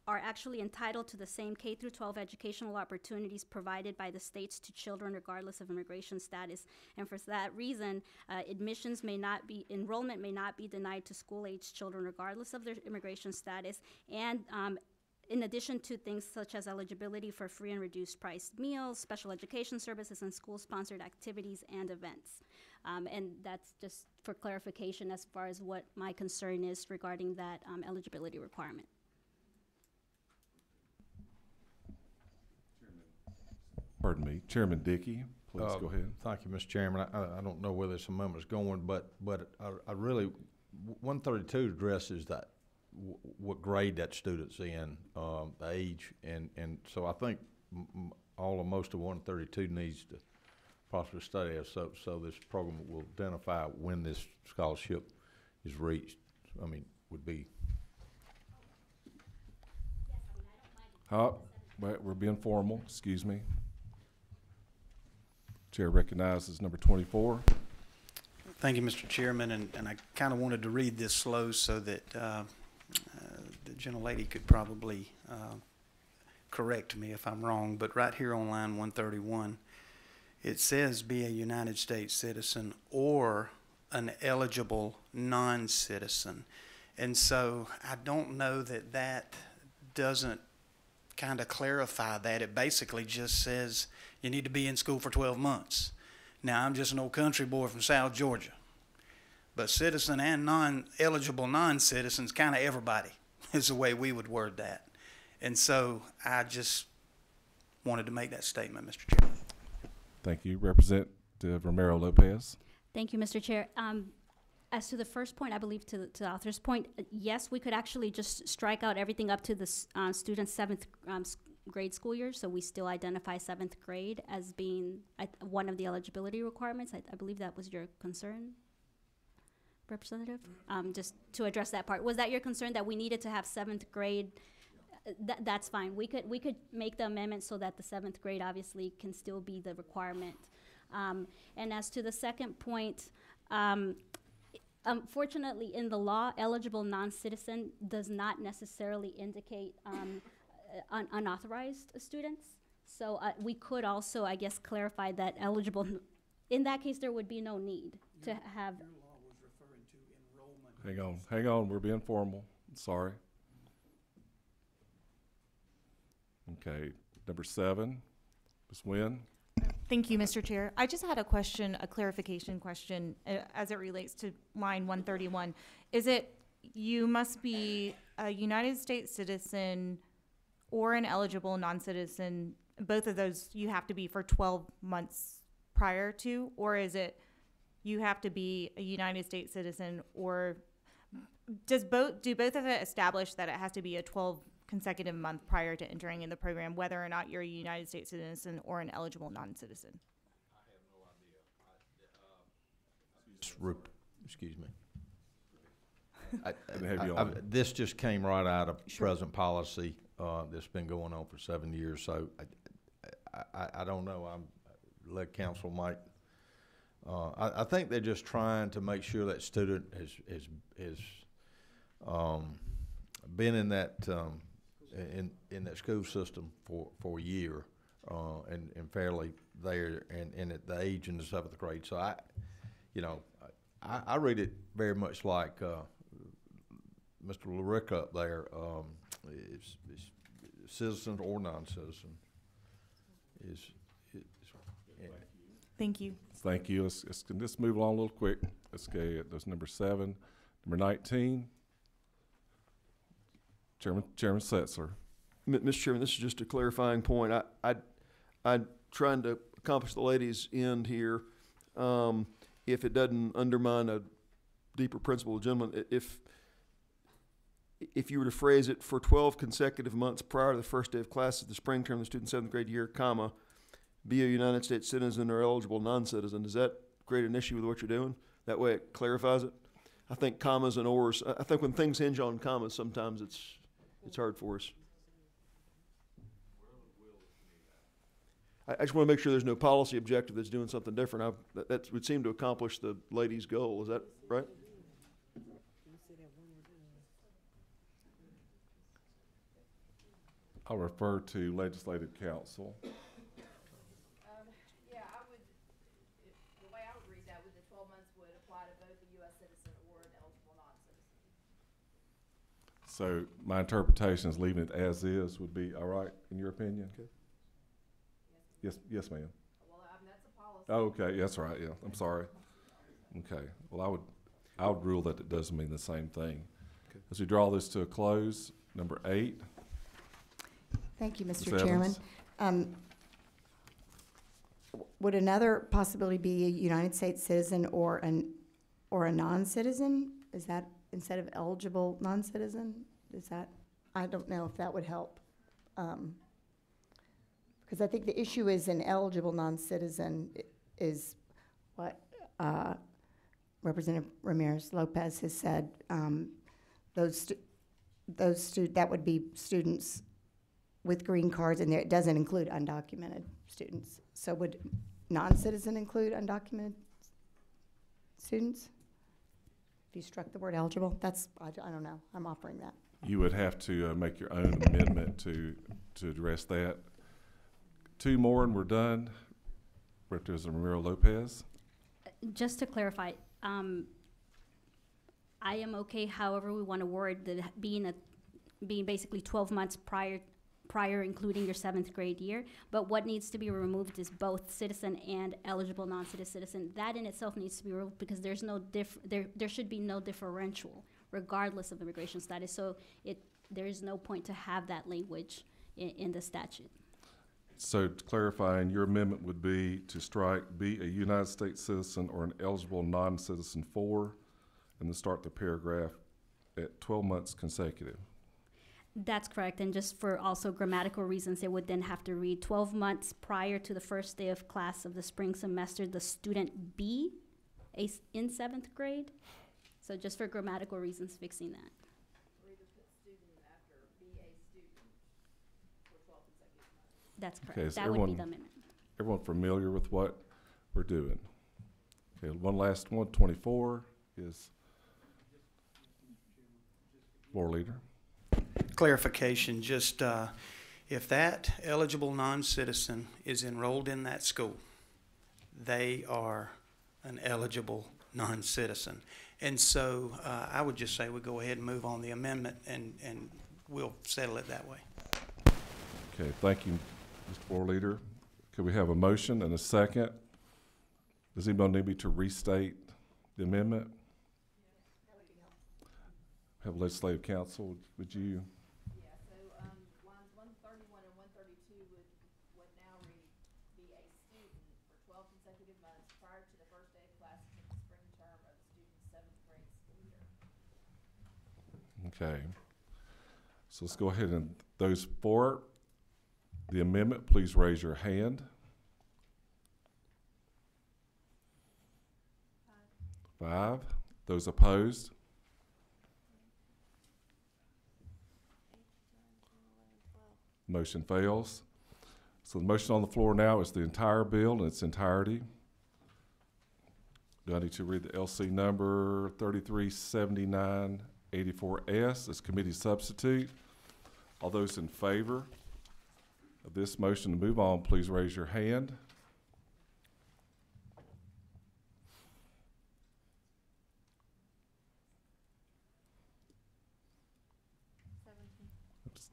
S7: are actually entitled to the same K-12 educational opportunities provided by the states to children regardless of immigration status. And for that reason, enrollment may not be denied to school-aged children regardless of their immigration status. And in addition to things such as eligibility for free and reduced price meals, special education services, and school-sponsored activities and events. And that's just for clarification as far as what my concern is regarding that eligibility requirement.
S1: Pardon me, Chairman Dickey, please go ahead.
S8: Thank you, Mr. Chairman. I don't know where this amendment's going, but I really, 132 addresses that what grade that student's in, the age, and so I think most of 132 needs to possibly study it, so this program will identify when this scholarship is reached. I mean, would be.
S1: We're being formal. Excuse me. Chair recognizes number 24.
S16: Thank you, Mr. Chairman, and I kind of wanted to read this slow so that the gentlelady could probably correct me if I'm wrong, but right here on line 131, it says be a United States citizen or an eligible non-citizen. And so I don't know that that doesn't kind of clarify that. It basically just says you need to be in school for 12 months. Now, I'm just an old country boy from South Georgia, but citizen and non-eligible non-citizens, kind of everybody is the way we would word that. And so I just wanted to make that statement, Mr. Chairman.
S1: Thank you. Representative Romero Lopez.
S7: Thank you, Mr. Chair. As to the first point, I believe to the author's point, yes, we could actually just strike out everything up to the student's seventh grade school year, so we still identify seventh grade as being one of the eligibility requirements. I believe that was your concern, Representative? Just to address that part. Was that your concern, that we needed to have seventh grade? That's fine. We could make the amendment so that the seventh grade obviously can still be the requirement. And as to the second point, unfortunately, in the law, eligible non-citizen does not necessarily indicate unauthorized students. So we could also, I guess, clarify that eligible. In that case, there would be no need to have.
S16: Your law was referring to enrollment.
S1: Hang on. We're being formal. Sorry. Okay. Number 7, Ms. Nguyen.
S13: Thank you, Mr. Chair. I just had a question, a clarification question, as it relates to line 131. Is it you must be a United States citizen or an eligible non-citizen? Both of those you have to be for 12 months prior to, or is it you have to be a United States citizen, or do both of it establish that it has to be a 12 consecutive month prior to entering in the program, whether or not you're a United States citizen or an eligible non-citizen?
S8: Excuse me.
S1: This
S8: This just came right out of present policy that's been going on for 7 years. So I don't know. I'm let council might. I think they're just trying to make sure that student has been in that in that school system for a year and fairly there and at the age in the 7th grade. So I read it very much like Mr. LaRick up there, is citizen or non-citizen.
S13: Thank you.
S1: Thank you. Let's move along a little quick. Let's get that's number 7. Number 19. Chairman Setzer.
S18: Mr. Chairman, this is just a clarifying point. I'm trying to accomplish the lady's end here. If it doesn't undermine a deeper principle, gentlemen, if you were to phrase it for 12 consecutive months prior to the first day of class of the spring term of the student's 7th grade year, comma, be a United States citizen or eligible non-citizen, does that create an issue with what you're doing? That way it clarifies it? I think commas and ors, I think when things hinge on commas, sometimes it's hard for us. I just want to make sure there's no policy objective that's doing something different. That would seem to accomplish the lady's goal. Is that right?
S1: I'll refer to Legislative Council.
S12: Yeah, the way I would read that, the 12 months would apply to both a U.S. citizen or an eligible non-citizen.
S1: So my interpretation is leaving it as is would be all right, in your opinion? Okay. Yes, ma'am.
S12: Well, that's a policy.
S1: Oh, okay, that's right, yeah, I'm sorry. Okay, well, I would rule that it doesn't mean the same thing. Okay. As we draw this to a close, number 8.
S10: Thank you, Mr.
S1: Ms.
S10: Chairman.
S1: Evans.
S10: Would another possibility be a United States citizen or a non-citizen? Is that instead of eligible non-citizen? Is that, I don't know if that would help. Because I think the issue is an eligible non-citizen is what Representative Ramirez Lopez has said. That would be students with green cards, and there, it doesn't include undocumented students. So non-citizen include undocumented students? If you struck the word eligible, that's, I don't know, I'm offering that.
S1: You would have to make your own amendment to address that. Two more and we're done. Representative Ramiro Lopez.
S7: Just to clarify, I am okay however we want to word that being basically 12 months prior including your 7th grade year, but what needs to be removed is both citizen and eligible non-citizen. That in itself needs to be removed because there's no there should be no differential regardless of immigration status. So there is no point to have that language in the statute.
S1: So to clarify, your amendment would be to strike be a United States citizen or an eligible non-citizen for, and then start the paragraph at 12 months consecutive.
S7: That's correct, and just for also grammatical reasons, it would then have to read 12 months prior to the first day of class of the spring semester, the student be in 7th grade. So just for grammatical reasons, fixing that. That's correct.
S1: Okay, so
S7: that would be the amendment.
S1: Everyone familiar with what we're doing? Okay, one last one, 24 is floor leader.
S16: Clarification, just if that eligible non-citizen is enrolled in that school, they are an eligible non-citizen. And so I would just say we go ahead and move on the amendment and we'll settle it that way.
S1: Okay, thank you, Mr. Floor Leader. Could we have a motion and a second? Does anybody need me to restate the amendment? Have legislative counsel, would you?
S12: Yeah, so lines 131 and 132 would now read, be a student for 12 consecutive months prior to the first day of classes in the spring term of the student's 7th grade school year.
S1: Okay. So let's go ahead and those for the amendment, please raise your hand. 5. Those opposed? Motion fails. So the motion on the floor now is the entire bill in its entirety. Do I need to read the LC number 337984S as committee substitute? All those in favor of this motion to move on, please raise your hand.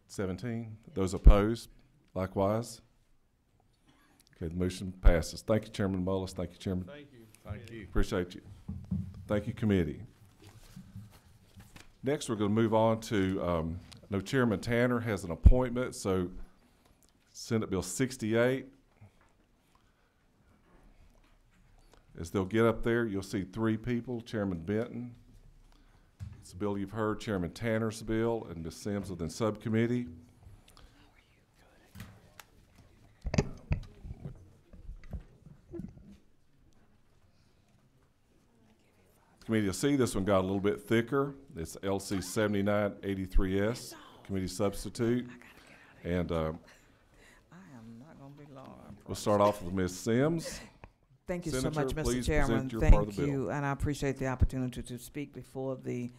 S1: Seventeen. Those opposed, likewise. Okay, the motion passes. Thank you, Chairman Mullis. Thank you, Chairman.
S5: Thank you.
S8: Thank you.
S1: Appreciate you. Thank you, committee. Next, we're going to move on to, I know Chairman Tanner has an appointment, so Senate Bill 68. As they'll get up there, you'll see 3 people, Chairman Benton. It's a bill you've heard, Chairman Tanner's bill, and Ms. Sims within subcommittee. Committee will see this one got a little bit thicker. It's LC 7983S, committee substitute. And
S19: I am not going to be long.
S1: We'll start off with Ms. Sims.
S19: Thank you
S1: Senator,
S19: so much,
S1: please
S19: Mr. Chairman.
S1: present your part of
S19: Thank
S1: the bill.
S19: you, and I appreciate the opportunity to speak before the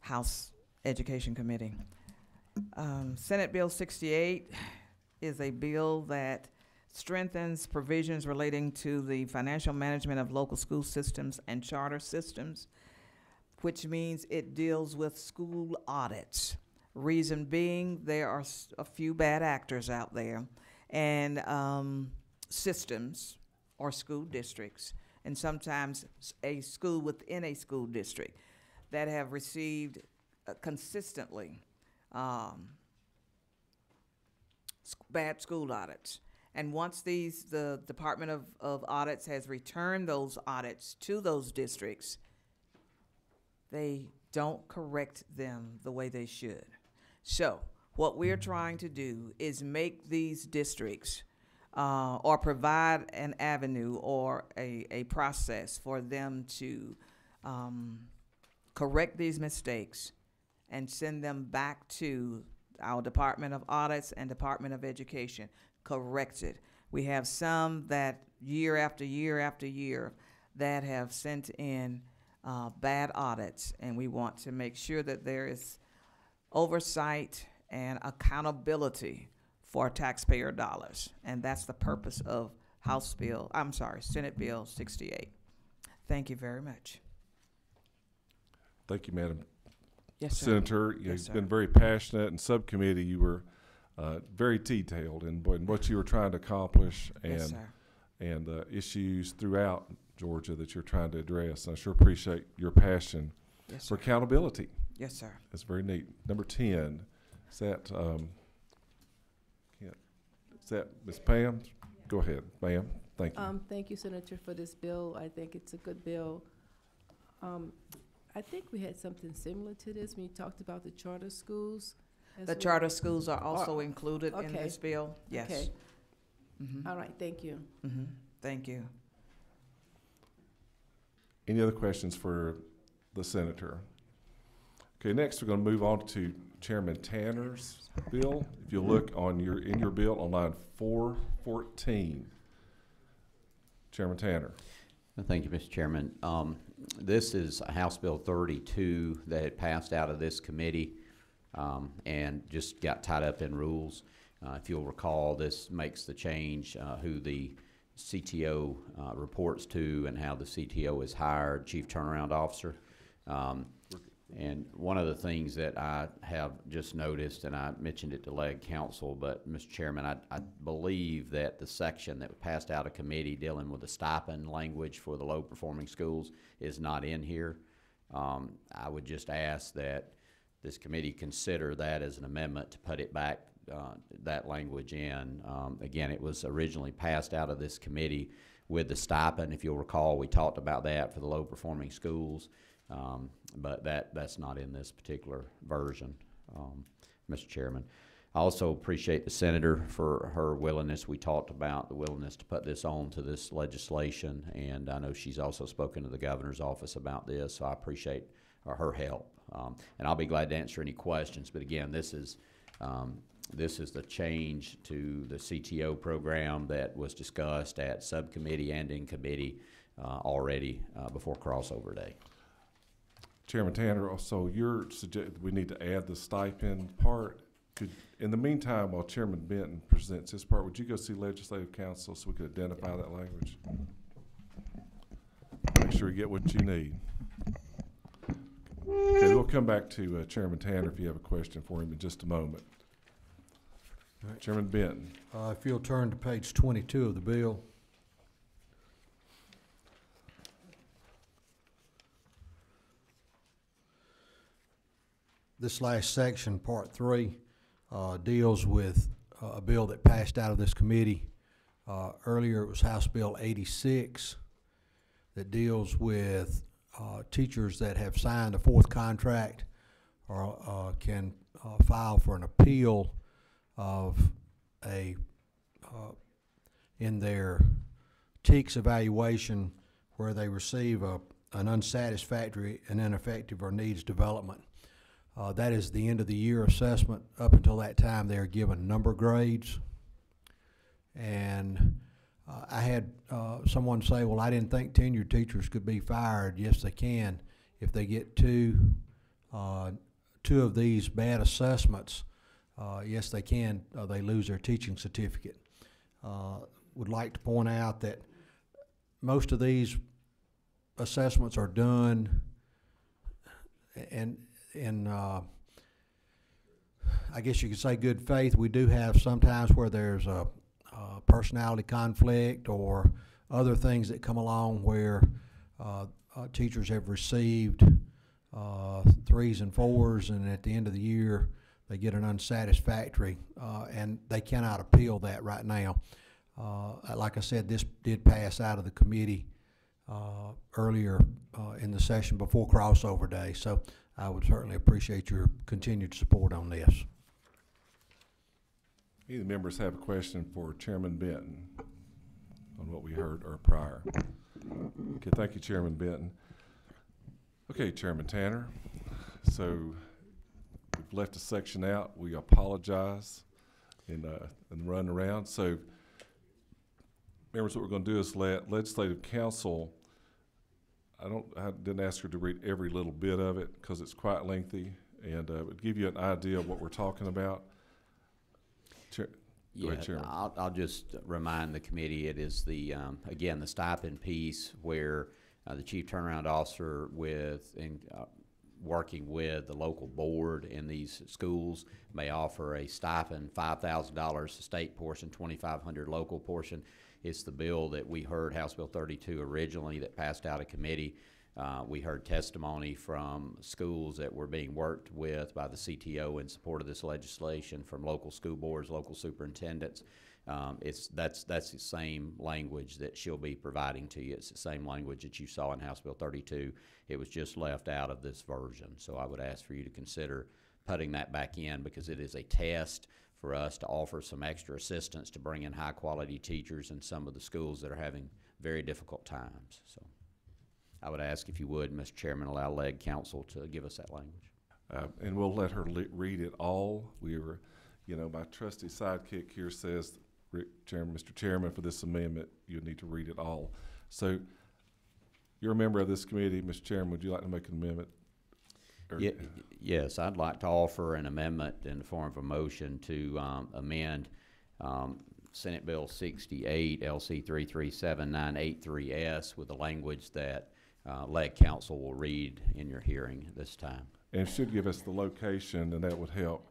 S19: House Education Committee. Senate Bill 68 is a bill that strengthens provisions relating to the financial management of local school systems and charter systems, which means it deals with school audits. Reason being, there are a few bad actors out there, and systems or school districts, and sometimes a school within a school district that have received consistently bad school audits. And once the Department of Audits has returned those audits to those districts, they don't correct them the way they should. So what we're trying to do is make these districts or provide an avenue or a process for them to correct these mistakes and send them back to our Department of Audits and Department of Education, corrected. We have some that year after year after year that have sent in bad audits, and we want to make sure that there is oversight and accountability for taxpayer dollars. And that's the purpose of Senate Bill 68. Thank you very much.
S1: Thank you, Madam
S19: Yes, sir.
S1: Senator.
S19: Yes,
S1: You've
S19: sir.
S1: been very passionate. In subcommittee, you were very detailed in what you were trying to accomplish and
S19: Yes, sir.
S1: and issues throughout Georgia that you're trying to address. I sure appreciate your passion
S19: Yes,
S1: for
S19: sir.
S1: accountability.
S19: Yes, sir.
S1: That's very neat. Number 10, is that Ms. Pam? Go ahead, ma'am. Thank you.
S11: Thank you, Senator, for this bill. I think it's a good bill. I think we had something similar to this when you talked about the charter schools.
S19: The charter schools are also included in
S11: okay.
S19: this bill. Yes.
S11: Okay.
S19: Mhm.
S11: All right, thank you.
S19: Mhm. Thank you.
S1: Any other questions for the senator? Okay, next we're going to move on to Chairman Tanner's bill. If you look on in your bill on line 414, Chairman Tanner.
S20: Thank you, Mr. Chairman. This is House Bill 32 that had passed out of this committee and just got tied up in rules. If you'll recall, this makes the change who the CTO reports to and how the CTO is hired, Chief Turnaround Officer. And one of the things that I have just noticed, and I mentioned it to Leg Council, but Mr. Chairman, I believe that the section that passed out of committee dealing with the stipend language for the low-performing schools is not in here. I would just ask that this committee consider that as an amendment to put it back, that language in. Again, it was originally passed out of this committee with the stipend. If you'll recall, we talked about that for the low-performing schools. But that's not in this particular version, Mr. Chairman. I also appreciate the senator for her willingness. We talked about the willingness to put this on to this legislation, and I know she's also spoken to the governor's office about this, so I appreciate her help. And I'll be glad to answer any questions, but again, this is the change to the CTO program that was discussed at subcommittee and in committee already before crossover day.
S1: Chairman Tanner, also you're we need to add the stipend part. In the meantime, while Chairman Benton presents his part, would you go see Legislative Council so we could identify that language? Make sure you get what you need. Okay, we'll come back to Chairman Tanner if you have a question for him in just a moment.
S6: Right.
S1: Chairman Benton.
S6: If you'll turn to page 22 of the bill. This last section, Part 3, deals with a bill that passed out of this committee. Earlier it was House Bill 86 that deals with teachers that have signed a fourth contract or can file for an appeal of in their TEKS evaluation where they receive an unsatisfactory and ineffective or needs development. That is the end of the year assessment. Up until that time, they are given number grades. And I had someone say, well, I didn't think tenured teachers could be fired. Yes, they can. If they get two of these bad assessments, yes, they can. They lose their teaching certificate. Would like to point out that most of these assessments are done in I guess you could say good faith. We do have sometimes where there's a personality conflict or other things that come along where teachers have received 3s and 4s, and at the end of the year they get an unsatisfactory, and they cannot appeal that right now. Like I said, this did pass out of the committee earlier in the session before crossover day, so I would certainly appreciate your continued support on this.
S1: Any of the members have a question for Chairman Benton on what we heard or prior? Okay, thank you, Chairman Benton. Okay, Chairman Tanner. So we've left a section out. We apologize and run around. So members, what we're going to do is let legislative counsel. I didn't ask her to read every little bit of it because it's quite lengthy, and it would give you an idea of what we're talking about. Go ahead, Chairman.
S20: I'll just remind the committee it is the again the stipend piece where the chief turnaround officer working with the local board in these schools may offer a stipend, $5,000 state portion, $2,500 local portion. It's the bill that we heard, House Bill 32 originally, that passed out of committee. We heard testimony from schools that were being worked with by the CTO in support of this legislation, from local school boards, local superintendents. That's the same language that she'll be providing to you. It's the same language that you saw in House Bill 32. It was just left out of this version. So I would ask for you to consider putting that back in, because it is a test for us to offer some extra assistance to bring in high-quality teachers in some of the schools that are having very difficult times. So I would ask, if you would, Mr. Chairman, allow Leg Counsel to give us that language.
S1: And we'll let her read it all. We were, my trusty sidekick here says, Mr. Chairman, for this amendment, you need to read it all. So you're a member of this committee, Mr. Chairman. Would you like to make an amendment?
S20: Yes, I'd like to offer an amendment in the form of a motion to amend Senate Bill 68, LC 337983S, with the language that Leg Counsel will read in your hearing this time.
S1: And it should give us the location, and that would help.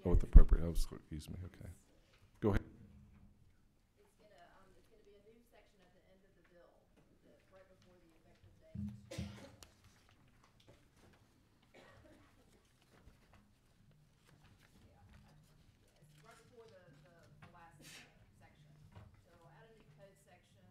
S1: Oh, with the appropriate, excuse me, okay. Go ahead.
S12: It's gonna be a new section at the end of the bill, right before the effective date. Right before the last section. So add a new code section,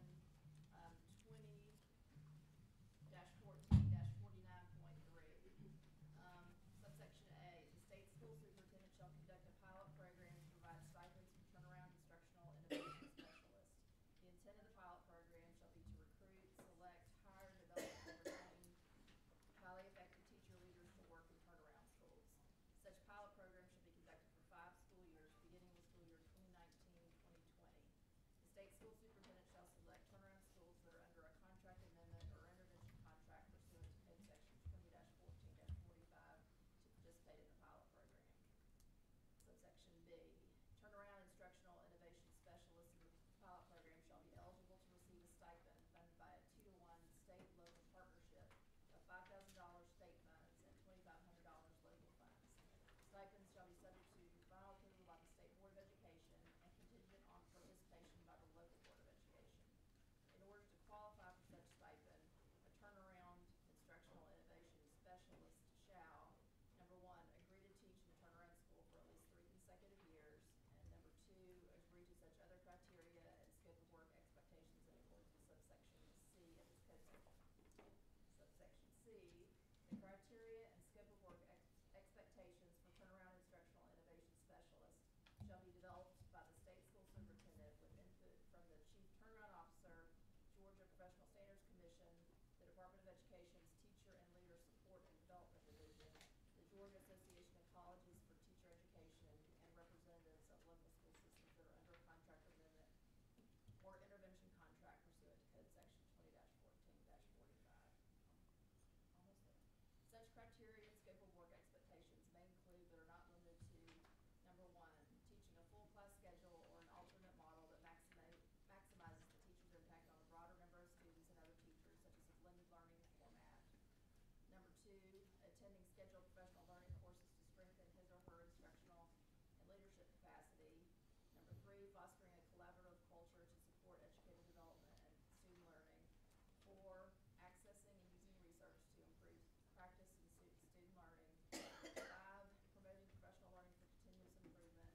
S12: 20-14-49.3. Subsection A, the state school superintendent shall conduct a pilot program to provide stipends for turnaround instructional innovation specialists. The intent of the pilot program shall be to recruit, select, hire, develop, and retain highly effective teacher leaders to work in turnaround schools. Such pilot program shall be conducted for 5 school years, beginning with school year 2019-2020. The state school superintendent shall select turnaround schools that are under a contract amendment or intervention contract pursuant to Code Section 20-14-45 to participate in the pilot program. Subsection B, turnaround instructional innovation specialists in the pilot program shall be eligible to receive a stipend funded by a 2-to-1 state-local partnership of $5,000 state funds and $2,500 local funds. Stipends shall be subject to final approval by the State Board of Education and contingent on participation by the local Board of Education. In order to qualify for such stipend, a turnaround instructional innovation specialist shall, number 1, agree to teach in a turnaround school for at least 3 consecutive years, and number 2, agree to such other criteria and scope of work expectations in accordance with subsection C of this code section. Subsection C, the criteria and scope of work expectations for turnaround instructional innovation specialists shall be developed by the state school superintendent with input from the chief turnaround officer, Georgia Professional Standards Commission, the Department of Education's Teacher and Leader Support and Development Division, the Georgia Association of Colleges for Teacher Education, and representatives of local school systems that are under a contract amendment or intervention contract pursuant to Code Section 20-14-45. Almost there. Such criteria and scope of work expectations may include, but are not limited to, number 1, teaching a full class schedule or an alternate model that maximizes the teacher's impact on a broader number of students and other teachers, such as a blended learning format. Number 2, attending scheduled professional learning courses to strengthen his or her instructional and leadership capacity. Number 3, fostering a collaborative culture to support educator development and student learning. 4, accessing and using research to improve practice and student learning. 5, promoting professional learning for continuous improvement.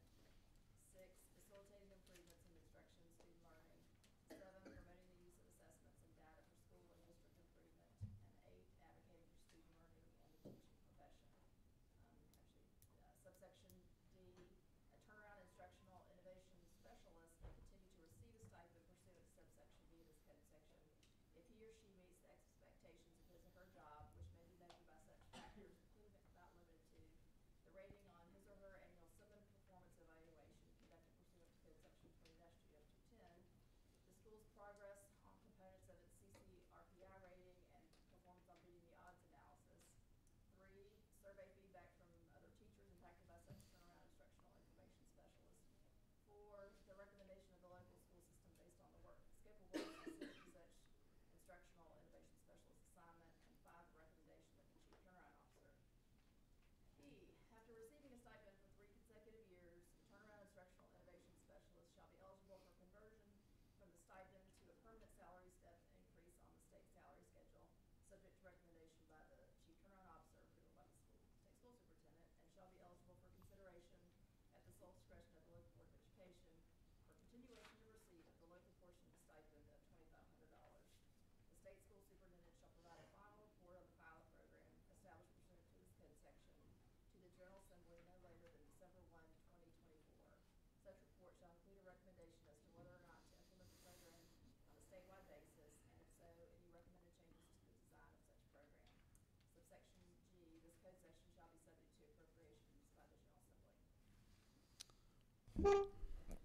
S12: 6, facilitating improvements in instruction and student learning. 7, promoting the use of assessments and data for school and district improvement. And 8, advocating for student learning and the teaching profession. Subsection D, a turnaround instructional innovation specialist may continue to receive a stipend pursuant to subsection B of this code section if he or she meets the expectations of his or her job, which may be measured by such factors, including but not limited to the rating on his or her annual Summit Performance Evaluation conducted pursuant to Code Section 20-2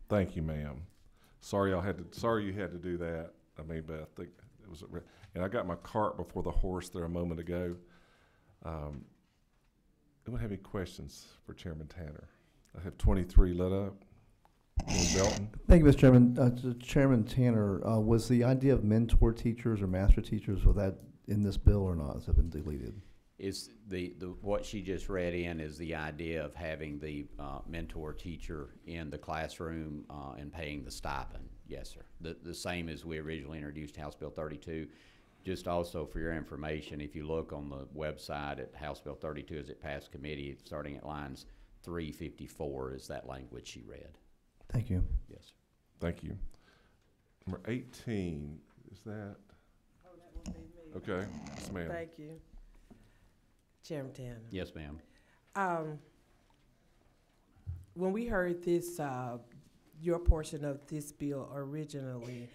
S1: Thank you, ma'am. Sorry you had to do that. I mean, but I think it was, and I got my cart before the horse there a moment ago. Anyone have any questions for Chairman Tanner? I have 23 lit up. Belton.
S17: Thank you, Mr. Chairman. To Chairman Tanner, was the idea of mentor teachers or master teachers, was that in this bill or not? Has that been deleted?
S20: Is the what she just read in is the idea of having the mentor teacher in the classroom and paying the stipend. Yes, sir. The same as we originally introduced House Bill 32. Just also for your information, if you look on the website at House Bill 32 as it passed committee, starting at lines 354 is that language she read.
S17: Thank you.
S20: Yes, sir.
S1: Thank you. Number 18, is that?
S14: Oh, that will be me.
S1: Okay, yes, ma'am.
S14: Thank you. Chairman Tanner.
S20: Yes, ma'am.
S14: When we heard this, your portion of this bill originally,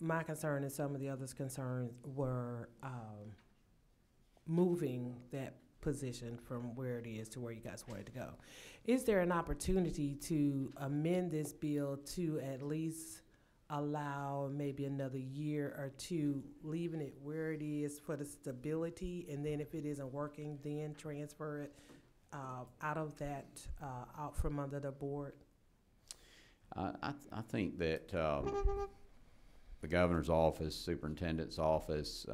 S14: my concern and some of the others' concerns were moving that position from where it is to where you guys wanted to go. Is there an opportunity to amend this bill to at least allow maybe another year or two, leaving it where it is for the stability, and then if it isn't working, then transfer it out of that, out from under the board?
S20: I think that the governor's office, superintendent's office,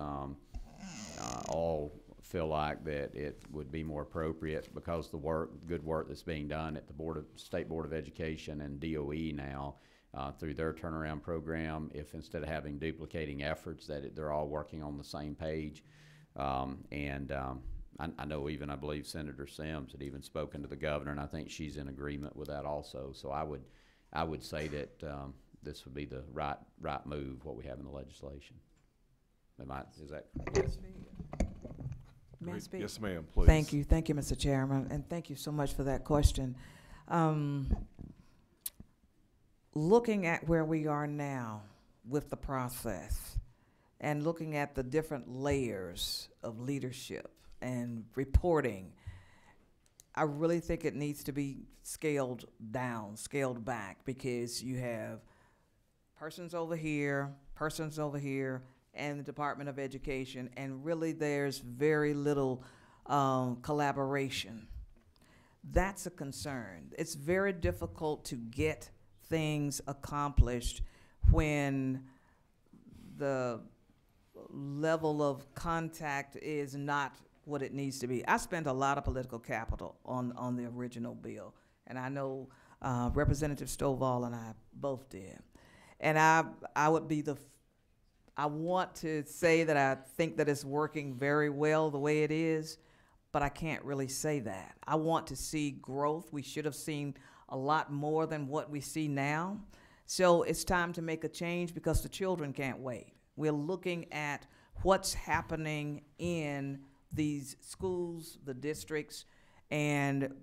S20: all feel like that it would be more appropriate because the good work that's being done at the State Board of Education and DOE now through their turnaround program, if instead of having duplicating efforts that they're all working on the same page. I know even I believe Senator Sims had even spoken to the governor, and I think she's in agreement with that also. So I would say that this would be the right move, what we have in the legislation. Is that correct? Yes.
S19: May I speak?
S1: Yes, ma'am, please.
S19: Thank you, Mr. Chairman, and thank you so much for that question. Looking at where we are now with the process and looking at the different layers of leadership and reporting, I really think it needs to be scaled down, scaled back, because you have persons over here, and the Department of Education, and really there's very little collaboration. That's a concern. It's very difficult to get things accomplished when the level of contact is not what it needs to be. I spent a lot of political capital on the original bill, and I know Representative Stovall and I both did. And I would be I want to say that I think that it's working very well the way it is, but I can't really say that. I want to see growth. We should have seen a lot more than what we see now. So it's time to make a change because the children can't wait. We're looking at what's happening in these schools, the districts, and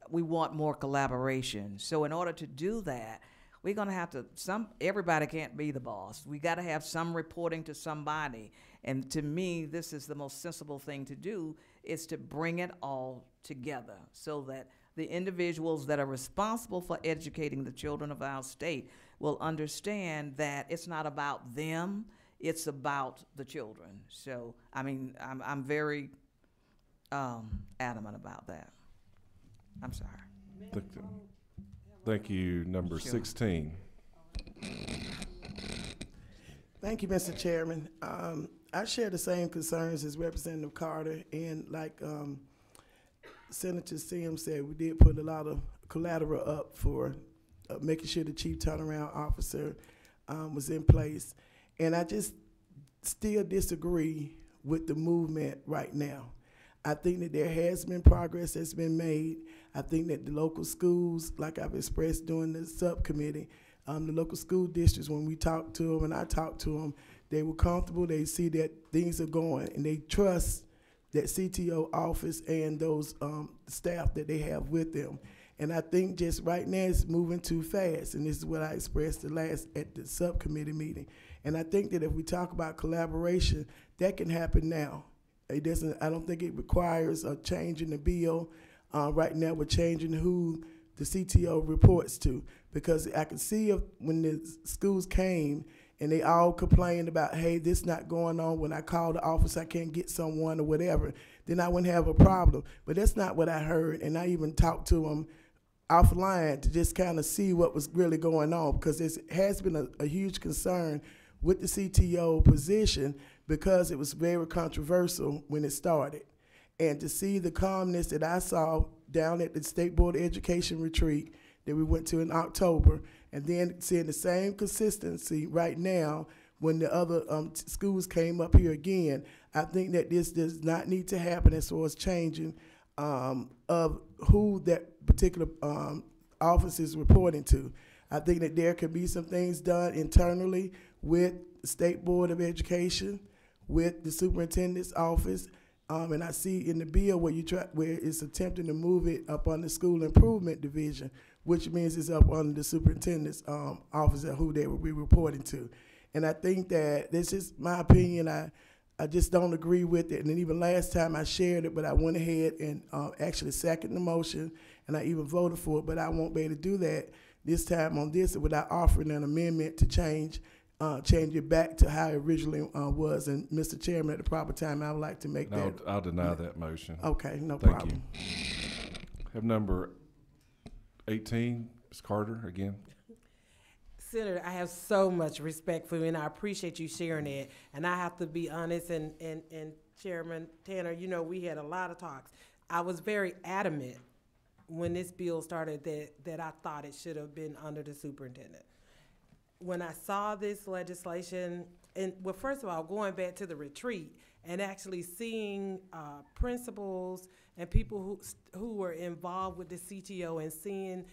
S19: we want more collaboration. So in order to do that, we're going to have to, everybody can't be the boss. We got to have some reporting to somebody. And to me, this is the most sensible thing to do, is to bring it all together so that the individuals that are responsible for educating the children of our state will understand that it's not about them, it's about the children. So, I mean, I'm very adamant about that. I'm sorry.
S1: Thank you. Number 16.
S9: Thank you, Mr. Chairman. I share the same concerns as Representative Carter, and like Senator Sims said, we did put a lot of collateral up for making sure the chief turnaround officer was in place. And I just still disagree with the movement right now. I think that there has been progress that's been made. I think that the local schools, like I've expressed during the subcommittee, the local school districts, when we talked to them and I talked to them, they were comfortable. They see that things are going, and they trust that CTO office and those staff that they have with them. And I think just right now it's moving too fast, and this is what I expressed at the subcommittee meeting. And I think that if we talk about collaboration, that can happen now. It doesn't. I don't think it requires a change in the bill. Right now, we're changing who the CTO reports to, because I could see when the schools came and they all complained about, hey, this not going on. When I call the office, I can't get someone or whatever. Then I wouldn't have a problem. But that's not what I heard, and I even talked to them offline to just kind of see what was really going on, because there has been a huge concern with the CTO position because it was very controversial when it started. And to see the calmness that I saw down at the State Board of Education retreat that we went to in October, and then seeing the same consistency right now when the other schools came up here again, I think that this does not need to happen as far as changing of who that particular office is reporting to. I think that there could be some things done internally with the State Board of Education, with the Superintendent's office, and I see in the bill where it's attempting to move it up on the School Improvement Division, which means it's up under the Superintendent's office of who they will be reporting to. And I think that this is my opinion. I just don't agree with it. And then even last time I shared it, but I went ahead and actually seconded the motion, and I even voted for it, but I won't be able to do that this time on this without offering an amendment to change it back to how it originally was. And Mr. Chairman, at the proper time, I would like to make that.
S1: No, I'll deny that motion.
S9: Okay, no
S1: Thank
S9: problem.
S1: you. Have number 18, Ms. Carter, again.
S14: Senator, I have so much respect for you, and I appreciate you sharing it. And I have to be honest, and Chairman Tanner, you know, we had a lot of talks. I was very adamant when this bill started that I thought it should have been under the superintendent. When I saw this legislation, and well, first of all, going back to the retreat and actually seeing principals and people who were involved with the CTO and seeing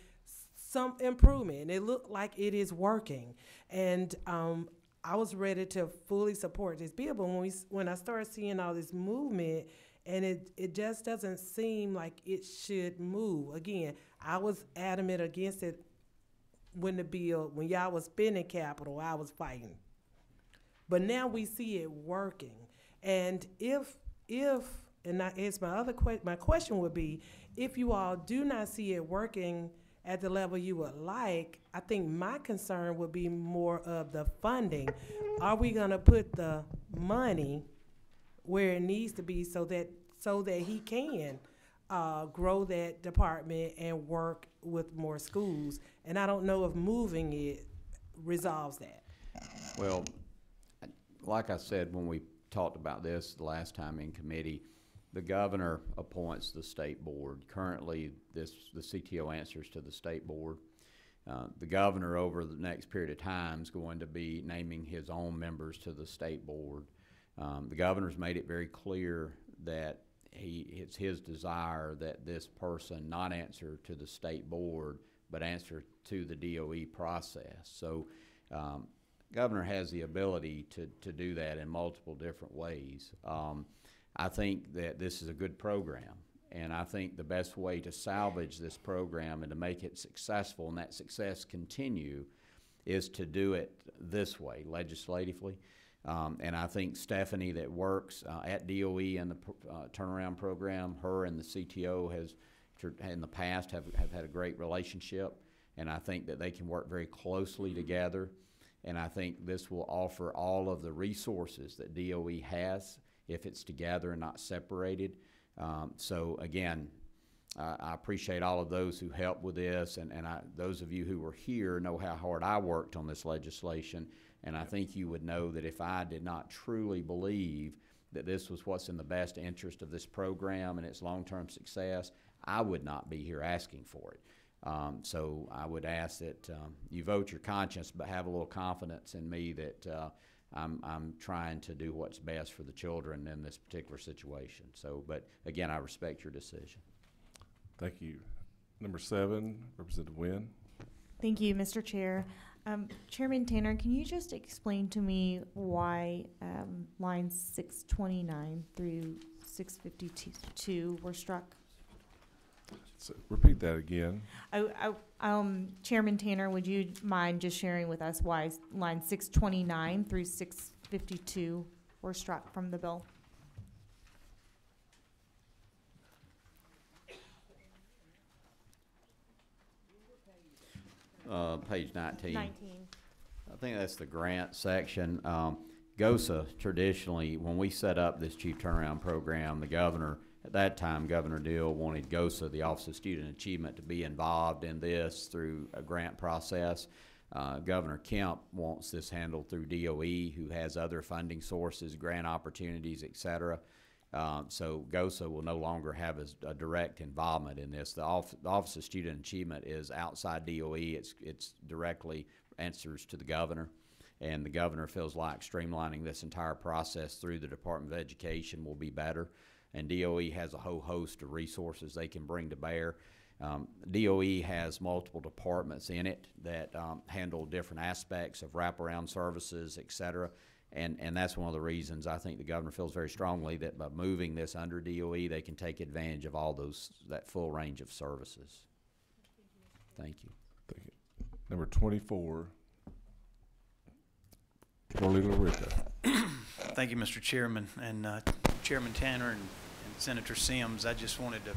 S14: some improvement. It looked like it is working. And I was ready to fully support this bill, but when I started seeing all this movement, and it just doesn't seem like it should move. Again, I was adamant against it when y'all was spending capital, I was fighting. But now we see it working. And my question would be, if you all do not see it working at the level you would like, I think my concern would be more of the funding. Are we gonna put the money where it needs to be so that he can grow that department and work with more schools? And I don't know if moving it resolves that.
S20: Well, like I said when we talked about this the last time in committee, the governor appoints the state board. Currently, the CTO answers to the state board. The governor, over the next period of time, is going to be naming his own members to the state board. The governor's made it very clear that it's his desire that this person not answer to the state board, but answer to the DOE process. So governor has the ability to do that in multiple different ways. I think that this is a good program, and I think the best way to salvage this program and to make it successful and that success continue is to do it this way, legislatively. And I think Stephanie, that works at DOE and the turnaround program, her and the CTO in the past have had a great relationship, and I think that they can work very closely together. And I think this will offer all of the resources that DOE has if it's together and not separated. So again, I appreciate all of those who helped with this, and those of you who were here know how hard I worked on this legislation. And I think you would know that if I did not truly believe that this was what's in the best interest of this program and its long-term success, I would not be here asking for it. So I would ask that you vote your conscience, but have a little confidence in me that I'm trying to do what's best for the children in this particular situation. So, but again, I respect your decision.
S1: Thank you. Number 7, Representative Wynn.
S13: Thank you, Mr. Chair. Chairman Tanner, can you just explain to me why lines 629 through 652 were struck?
S1: So repeat that again.
S13: Chairman Tanner, would you mind just sharing with us why lines 629 through 652 were struck from the bill?
S20: page 19.
S13: 19.
S20: I think that's the grant section. GOSA, traditionally, when we set up this Chief Turnaround Program, the governor, at that time, Governor Deal wanted GOSA, the Office of Student Achievement, to be involved in this through a grant process. Governor Kemp wants this handled through DOE, who has other funding sources, grant opportunities, et cetera. So GOSA will no longer have a direct involvement in this. The Office of Student Achievement is outside DOE. It's directly answers to the governor, and the governor feels like streamlining this entire process through the Department of Education will be better. And DOE has a whole host of resources they can bring to bear. DOE has multiple departments in it that handle different aspects of wraparound services, et cetera. And that's one of the reasons I think the governor feels very strongly that by moving this under DOE, they can take advantage of all that full range of services. Thank you.
S1: Thank you. Number 24, Corley LaRicca.
S16: Thank you, Mr. Chairman. And Chairman Tanner and Senator Sims, I just wanted to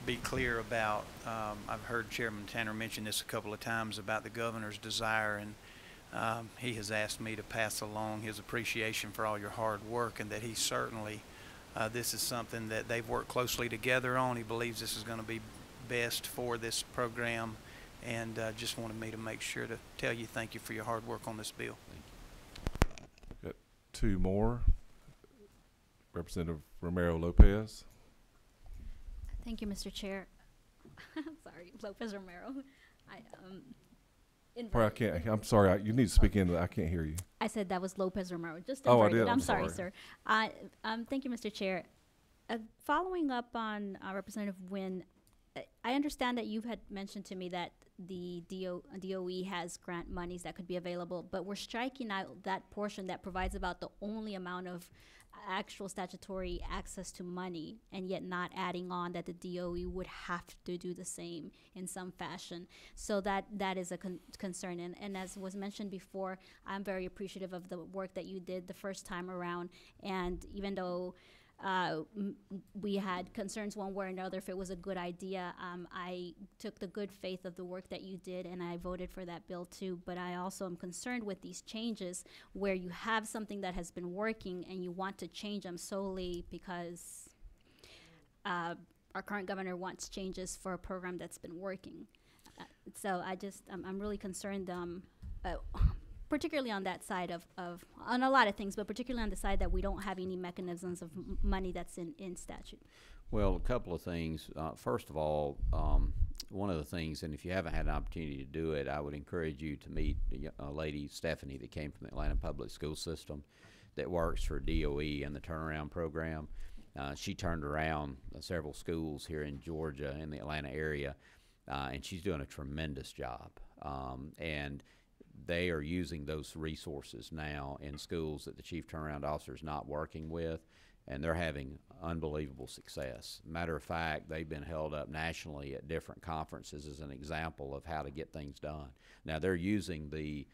S16: be clear about, I've heard Chairman Tanner mention this a couple of times about the governor's desire, and he has asked me to pass along his appreciation for all your hard work, and that he certainly, this is something that they've worked closely together on. He believes this is going to be best for this program, and just wanted me to make sure to tell you thank you for your hard work on this bill.
S1: Got two more. Representative Romero Lopez.
S7: Thank you, Mr. Chair. Sorry, Lopez Romero.
S1: I'm sorry. You need to speak into that. I can't hear you.
S7: I said that was Lopez Romero. Just
S1: I
S7: inverted.
S1: did.
S7: I'm sorry, sir. Thank you, Mr. Chair. Following up on Representative Nguyen, I understand that you had mentioned to me that the DOE has grant monies that could be available, but we're striking out that portion that provides about the only amount of actual statutory access to money, and yet not adding on that the DOE would have to do the same in some fashion. So that is a concern. And as was mentioned before, I'm very appreciative of the work that you did the first time around. And even though we had concerns one way or another if it was a good idea, I took the good faith of the work that you did, and I voted for that bill too. But I also am concerned with these changes where you have something that has been working and you want to change them solely because our current governor wants changes for a program that's been working. So I'm really concerned, particularly on that side on a lot of things, but particularly on the side that we don't have any mechanisms of money that's in statute.
S20: Well, a couple of things. First of all, one of the things, and if you haven't had an opportunity to do it, I would encourage you to meet a lady, Stephanie, that came from the Atlanta Public School System that works for DOE and the Turnaround Program. She turned around several schools here in Georgia in the Atlanta area, and she's doing a tremendous job. And they are using those resources now in schools that the Chief Turnaround Officer is not working with, and they're having unbelievable success. Matter of fact, they've been held up nationally at different conferences as an example of how to get things done. Now they're using the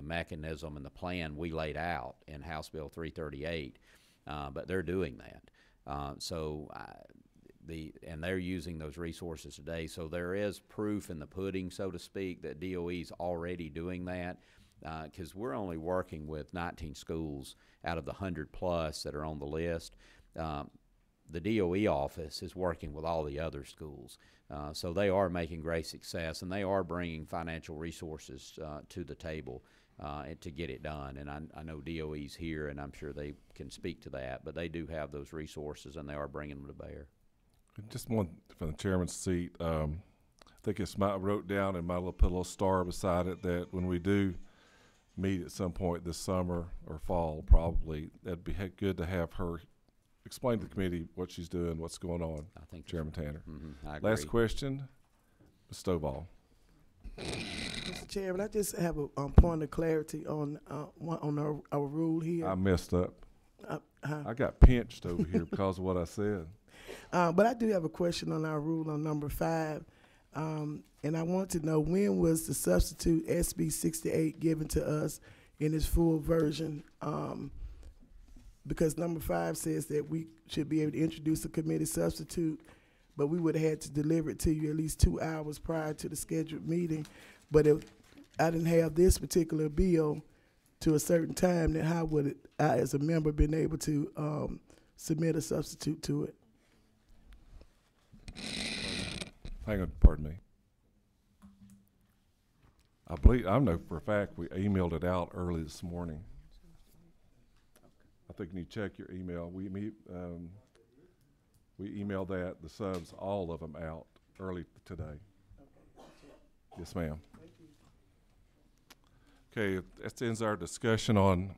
S20: mechanism and the plan we laid out in House Bill 338, but they're doing that. And they're using those resources today. So there is proof in the pudding, so to speak, that DOE's already doing that, because we're only working with 19 schools out of the 100 plus that are on the list. The DOE office is working with all the other schools. So they are making great success, and they are bringing financial resources to the table to get it done. And I know DOE's here, and I'm sure they can speak to that, but they do have those resources, and they are bringing them to bear.
S1: Just one from the chairman's seat. I think I wrote down and put a little star beside it that when we do meet at some point this summer or fall, probably, that'd be good to have her explain to the committee what she's doing, what's going on.
S20: I think
S1: Chairman Tanner.
S20: I agree.
S1: Last question, Ms. Stovall.
S9: Mr. Chairman, I just have a point of clarity on our rule here.
S1: I messed up. I got pinched over here because of what I said.
S9: But I do have a question on our rule on number 5, and I want to know, when was the substitute SB 68 given to us in its full version? Because number 5 says that we should be able to introduce a committee substitute but we would have had to deliver it to you at least 2 hours prior to the scheduled meeting. But if I didn't have this particular bill to a certain time, then how would I, as a member, been able to submit a substitute to it?
S1: Hang on, pardon me. I know for a fact we emailed it out early this morning. I think you need to check your email. We emailed the subs, all of them out early today. Yes, ma'am. Okay, that ends our discussion on,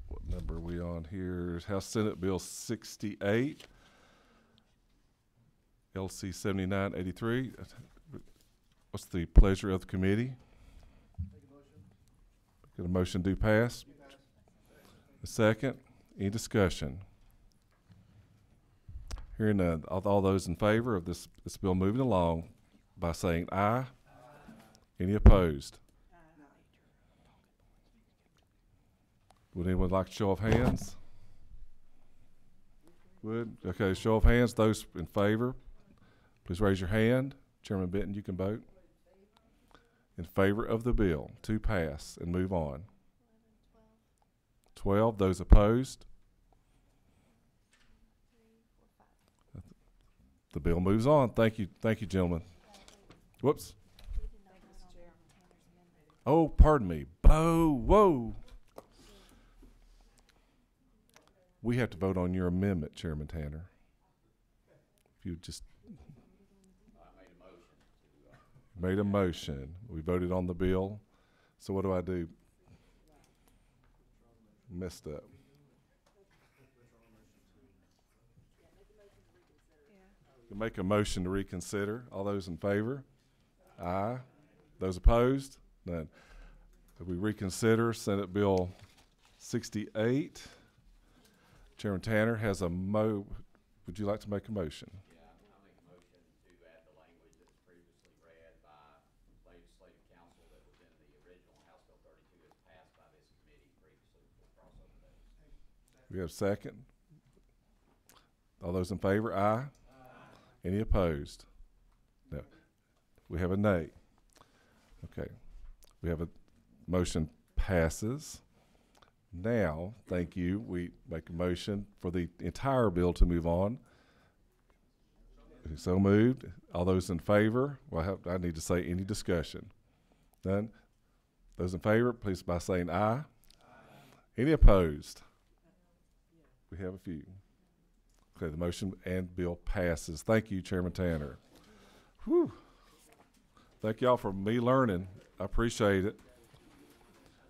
S1: what number are we on here? House Senate Bill 68, LC 7983. What's the pleasure of the committee? Get a motion do pass? A second. Any discussion? Hearing none. All those in favor of this bill moving along by saying aye. Any opposed? Would anyone like a show of hands? Would? Okay, show of hands. Those in favor, please raise your hand. Chairman Benton, you can vote. In favor of the bill to pass and move on. 12. Those opposed? The bill moves on. Thank you, gentlemen. Whoops. Oh, pardon me. Whoa. We have to vote on your amendment, Chairman Tanner. If you just made a motion. We voted on the bill. So what do I do? Messed up. You make a motion to reconsider. All those in favor? Aye. Those opposed? None. If we reconsider Senate Bill 68, Chairman Tanner has would you like to make a motion? We have a second. All those in favor, aye. Any opposed? No. We have a nay. Okay. We have a motion passes. Now, thank you. We make a motion for the entire bill to move on. So moved. All those in favor? Well, I need to say any discussion. None. Those in favor, please by saying aye. Any opposed? We have a few. Okay, the motion and bill passes. Thank you, Chairman Tanner. Whew. Thank y'all for me learning. I appreciate it.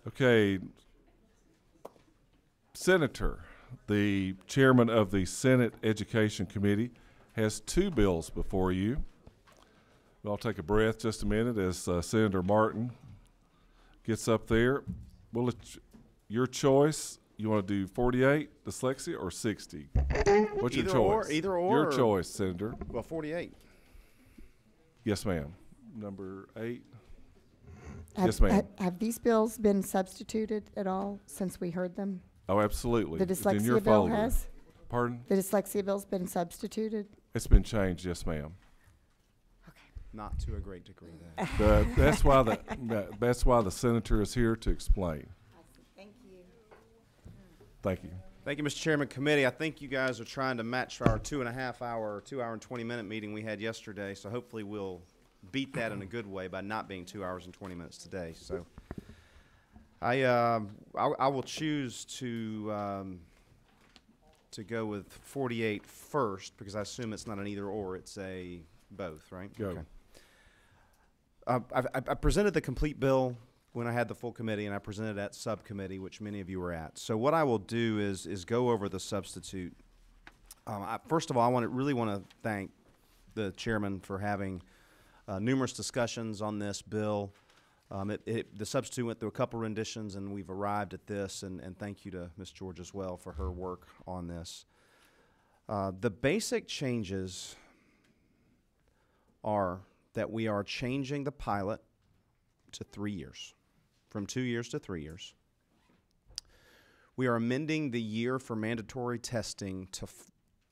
S1: Okay, Senator, the chairman of the Senate Education Committee, has 2 bills before you. I'll take a breath just a minute as Senator Martin gets up there. Well, it's your choice. You want to do 48, dyslexia, or 60? What's your choice?
S21: Either or.
S1: Your choice, Senator.
S21: Well, 48.
S1: Yes, ma'am. Number 8.
S10: Have,
S1: Yes, ma'am.
S10: Have these bills been substituted at all since we heard them?
S1: Oh, absolutely.
S10: The
S1: It's in your
S10: dyslexia bill
S1: folder.
S10: has?
S1: Pardon?
S10: The dyslexia bill's been substituted?
S1: It's been changed, yes, ma'am.
S21: Not to a great degree, then.
S1: But that's why the senator is here to explain.
S10: Thank you.
S1: Thank you.
S21: Thank you, Mr. Chairman. Committee, I think you guys are trying to match our 2.5 hour, 2 hour and 20 minute meeting we had yesterday. So hopefully we'll beat that in a good way by not being 2 hours and 20 minutes today. So I will choose to go with 48 first because I assume it's not an either or, it's a both, right?
S1: Go.
S21: Okay. I presented the complete bill when I had the full committee, and I presented at subcommittee, which many of you were at. So what I will do is go over the substitute. First of all, I really want to thank the chairman for having numerous discussions on this bill. The substitute went through a couple renditions, and we've arrived at this, and thank you to Ms. George as well for her work on this. The basic changes are that we are changing the pilot to 3 years, from 2 years to 3 years. We are amending the year for mandatory testing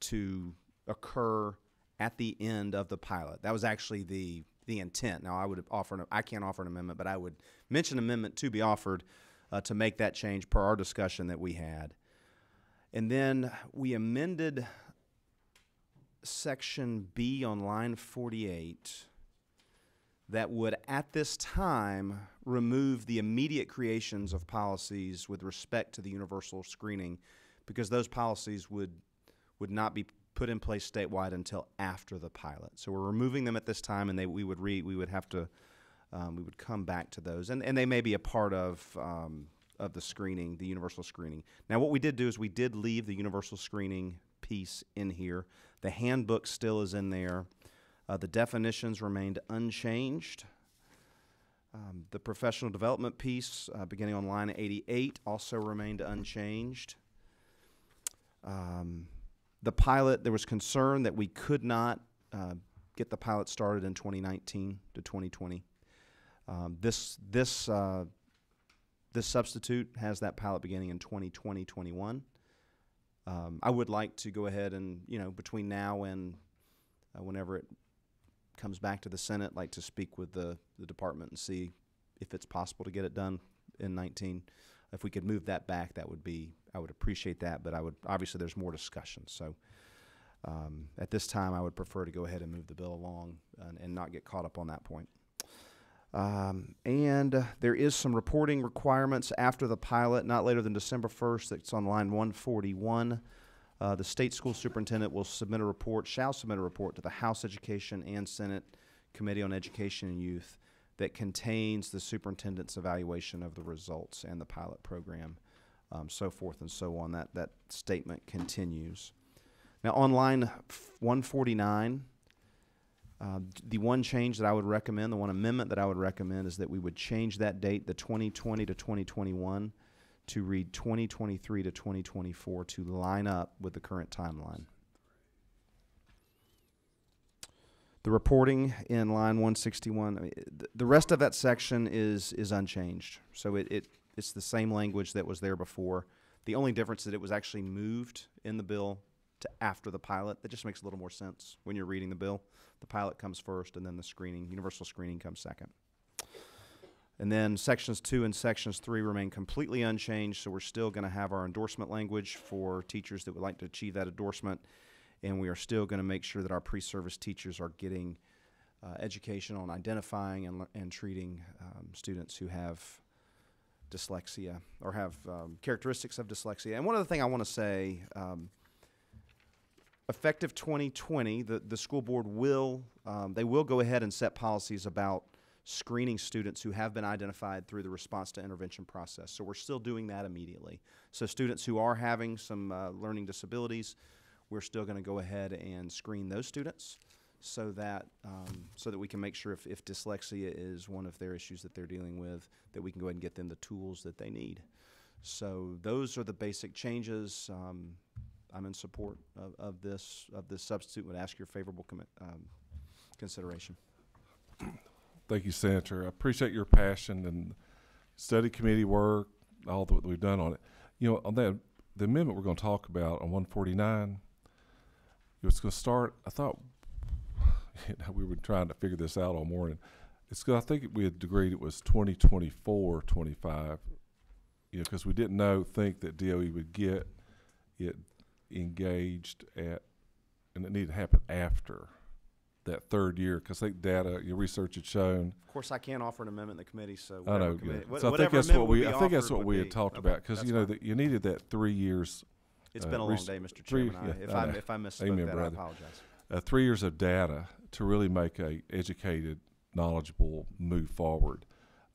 S21: to occur at the end of the pilot. That was actually the intent. Now, I would offer, I can't offer an amendment, but I would mention an amendment to be offered to make that change per our discussion that we had. And then we amended section B on line 48 that would, at this time, remove the immediate creations of policies with respect to the universal screening, because those policies would not be put in place statewide until after the pilot. So we're removing them at this time, and we would come back to those, and they may be a part of the screening, the universal screening. Now, what we did do is we did leave the universal screening piece in here. The handbook still is in there. The definitions remained unchanged. The professional development piece, beginning on line 88, also remained unchanged. The pilot, there was concern that we could not get the pilot started in 2019 to 2020. This substitute has that pilot beginning in 2020-21. I would like to go ahead and, between now and whenever it comes back to the Senate, like to speak with the department and see if it's possible to get it done in 19. If we could move that back, I would appreciate that, but obviously there's more discussion. So at this time, I would prefer to go ahead and move the bill along and not get caught up on that point. And there is some reporting requirements after the pilot, not later than December 1st. That's on line 141. The state school superintendent shall submit a report to the House Education and Senate Committee on Education and Youth that contains the superintendent's evaluation of the results and the pilot program, so forth and so on. That statement continues. Now, on line 149, the one change that I would recommend, the one amendment that I would recommend, is that we would change that date, the 2020 to 2021, to read 2023 to 2024 to line up with the current timeline. The reporting in line 161, the rest of that section is unchanged. So it's the same language that was there before. The only difference is that it was actually moved in the bill to after the pilot. That just makes a little more sense when you're reading the bill. The pilot comes first, and then the universal screening comes second. And then sections 2 and sections 3 remain completely unchanged, so we're still going to have our endorsement language for teachers that would like to achieve that endorsement, and we are still going to make sure that our pre-service teachers are getting education on identifying and treating students who have dyslexia or have characteristics of dyslexia. And one other thing I want to say, effective 2020, the school board will go ahead and set policies about screening students who have been identified through the response to intervention process. So we're still doing that immediately. So students who are having some learning disabilities, we're still going to go ahead and screen those students so that we can make sure if dyslexia is one of their issues that they're dealing with, that we can go ahead and get them the tools that they need. So those are the basic changes. I'm in support of this substitute. Would ask your favorable consideration.
S1: Thank you, Senator. I appreciate your passion and study committee work, all that we've done on it. On the amendment we're going to talk about on 149, it's going to start, I thought, we were trying to figure this out all morning. I think we had agreed it was 2024, 25, because we didn't think that DOE would get it engaged at, and it needed to happen after that third year, because I think your research had shown.
S21: Of course, I can't offer an amendment in the committee, so
S1: I know. So I think that's what we had talked about, because that you needed that 3 years.
S21: It's been a long day, Mr. Chairman. If I misspoke that, I apologize.
S1: 3 years of data to really make a educated, knowledgeable move forward.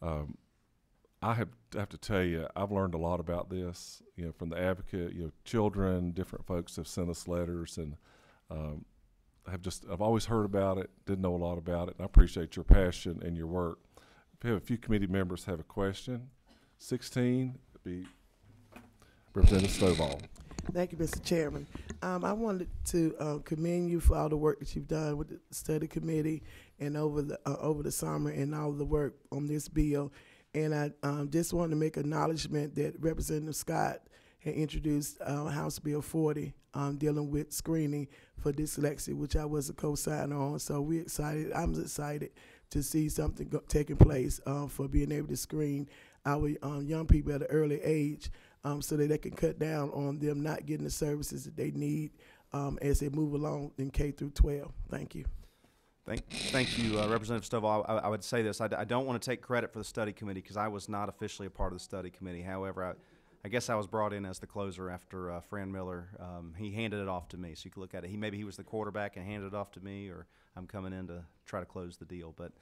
S1: I have to tell you, I've learned a lot about this. From the advocate, children, different folks have sent us letters, and I've always heard about it, didn't know a lot about it, and I appreciate your passion and your work. If you have a few committee members have a question, 16, be Representative Stovall.
S9: Thank you, Mr. Chairman. I wanted to commend you for all the work that you've done with the study committee and over the summer and all the work on this bill. And I just wanted to make acknowledgement that Representative Scott had introduced House Bill 40 dealing with screening for dyslexia, which I was a co-signer on. So we're excited. I'm excited to see something taking place for being able to screen our young people at an early age, so that they can cut down on them not getting the services that they need as they move along in K through 12. Thank you.
S21: Thank you, Representative Stovall. I would say this. I don't want to take credit for the study committee because I was not officially a part of the study committee. However, I guess I was brought in as the closer after Fran Miller. He handed it off to me, so you can look at it. Maybe he was the quarterback and handed it off to me, or I'm coming in to try to close the deal. But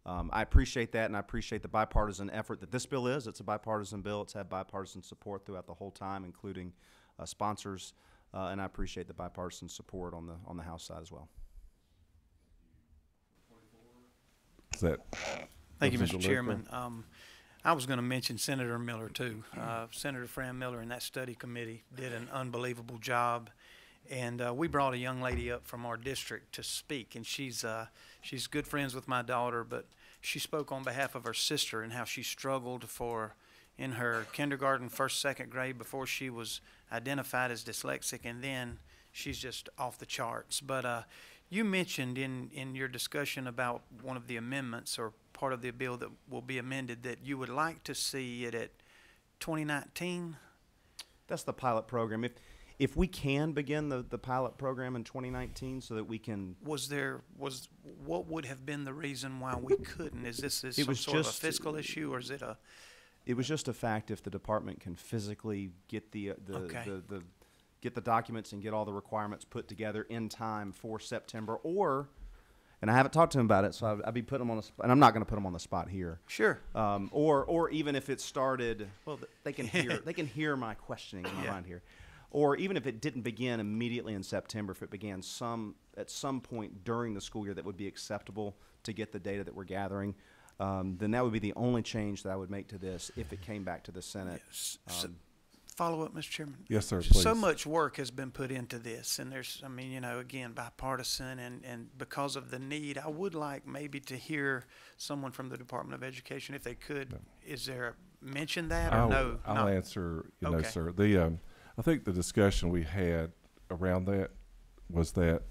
S21: I appreciate that, and I appreciate the bipartisan effort that this bill is. It's a bipartisan bill. It's had bipartisan support throughout the whole time, including sponsors, and I appreciate the bipartisan support on the House side as well.
S1: Is that
S16: Thank you, Mr. Chairman. I was going to mention Senator Miller, too. Senator Fran Miller and that study committee did an unbelievable job. And we brought a young lady up from our district to speak, and she's good friends with my daughter, but she spoke on behalf of her sister and how she struggled in her kindergarten, first, second grade before she was identified as dyslexic, and then she's just off the charts. But you mentioned in your discussion about one of the amendments or part of the bill that will be amended that you would like to see it at 2019?
S21: That's the pilot program. If we can begin the pilot program in 2019 so that we can...
S16: What would have been the reason why we couldn't? Is this some sort of a fiscal issue, or is it a...
S21: It was just a fact if the department can physically get get the documents and get all the requirements put together in time for September, and I haven't talked to him about it, so I'd be putting him on the spot, and I'm not going to put him on the spot here.
S16: Sure.
S21: Or even if it started, well, they can hear my questioning in my mind here. Or even if it didn't begin immediately in September, if it began at some point during the school year that would be acceptable to get the data that we're gathering, then that would be the only change that I would make to this if it came back to the Senate.
S16: Follow up, Mr. Chairman.
S1: Yes, sir, please.
S16: So much work has been put into this, and there's, again, bipartisan, and because of the need, I would like maybe to hear someone from the Department of Education, if they could. Is there mention that or no?
S1: I'll answer,
S16: Okay.
S1: no, sir. I think the discussion we had around that was that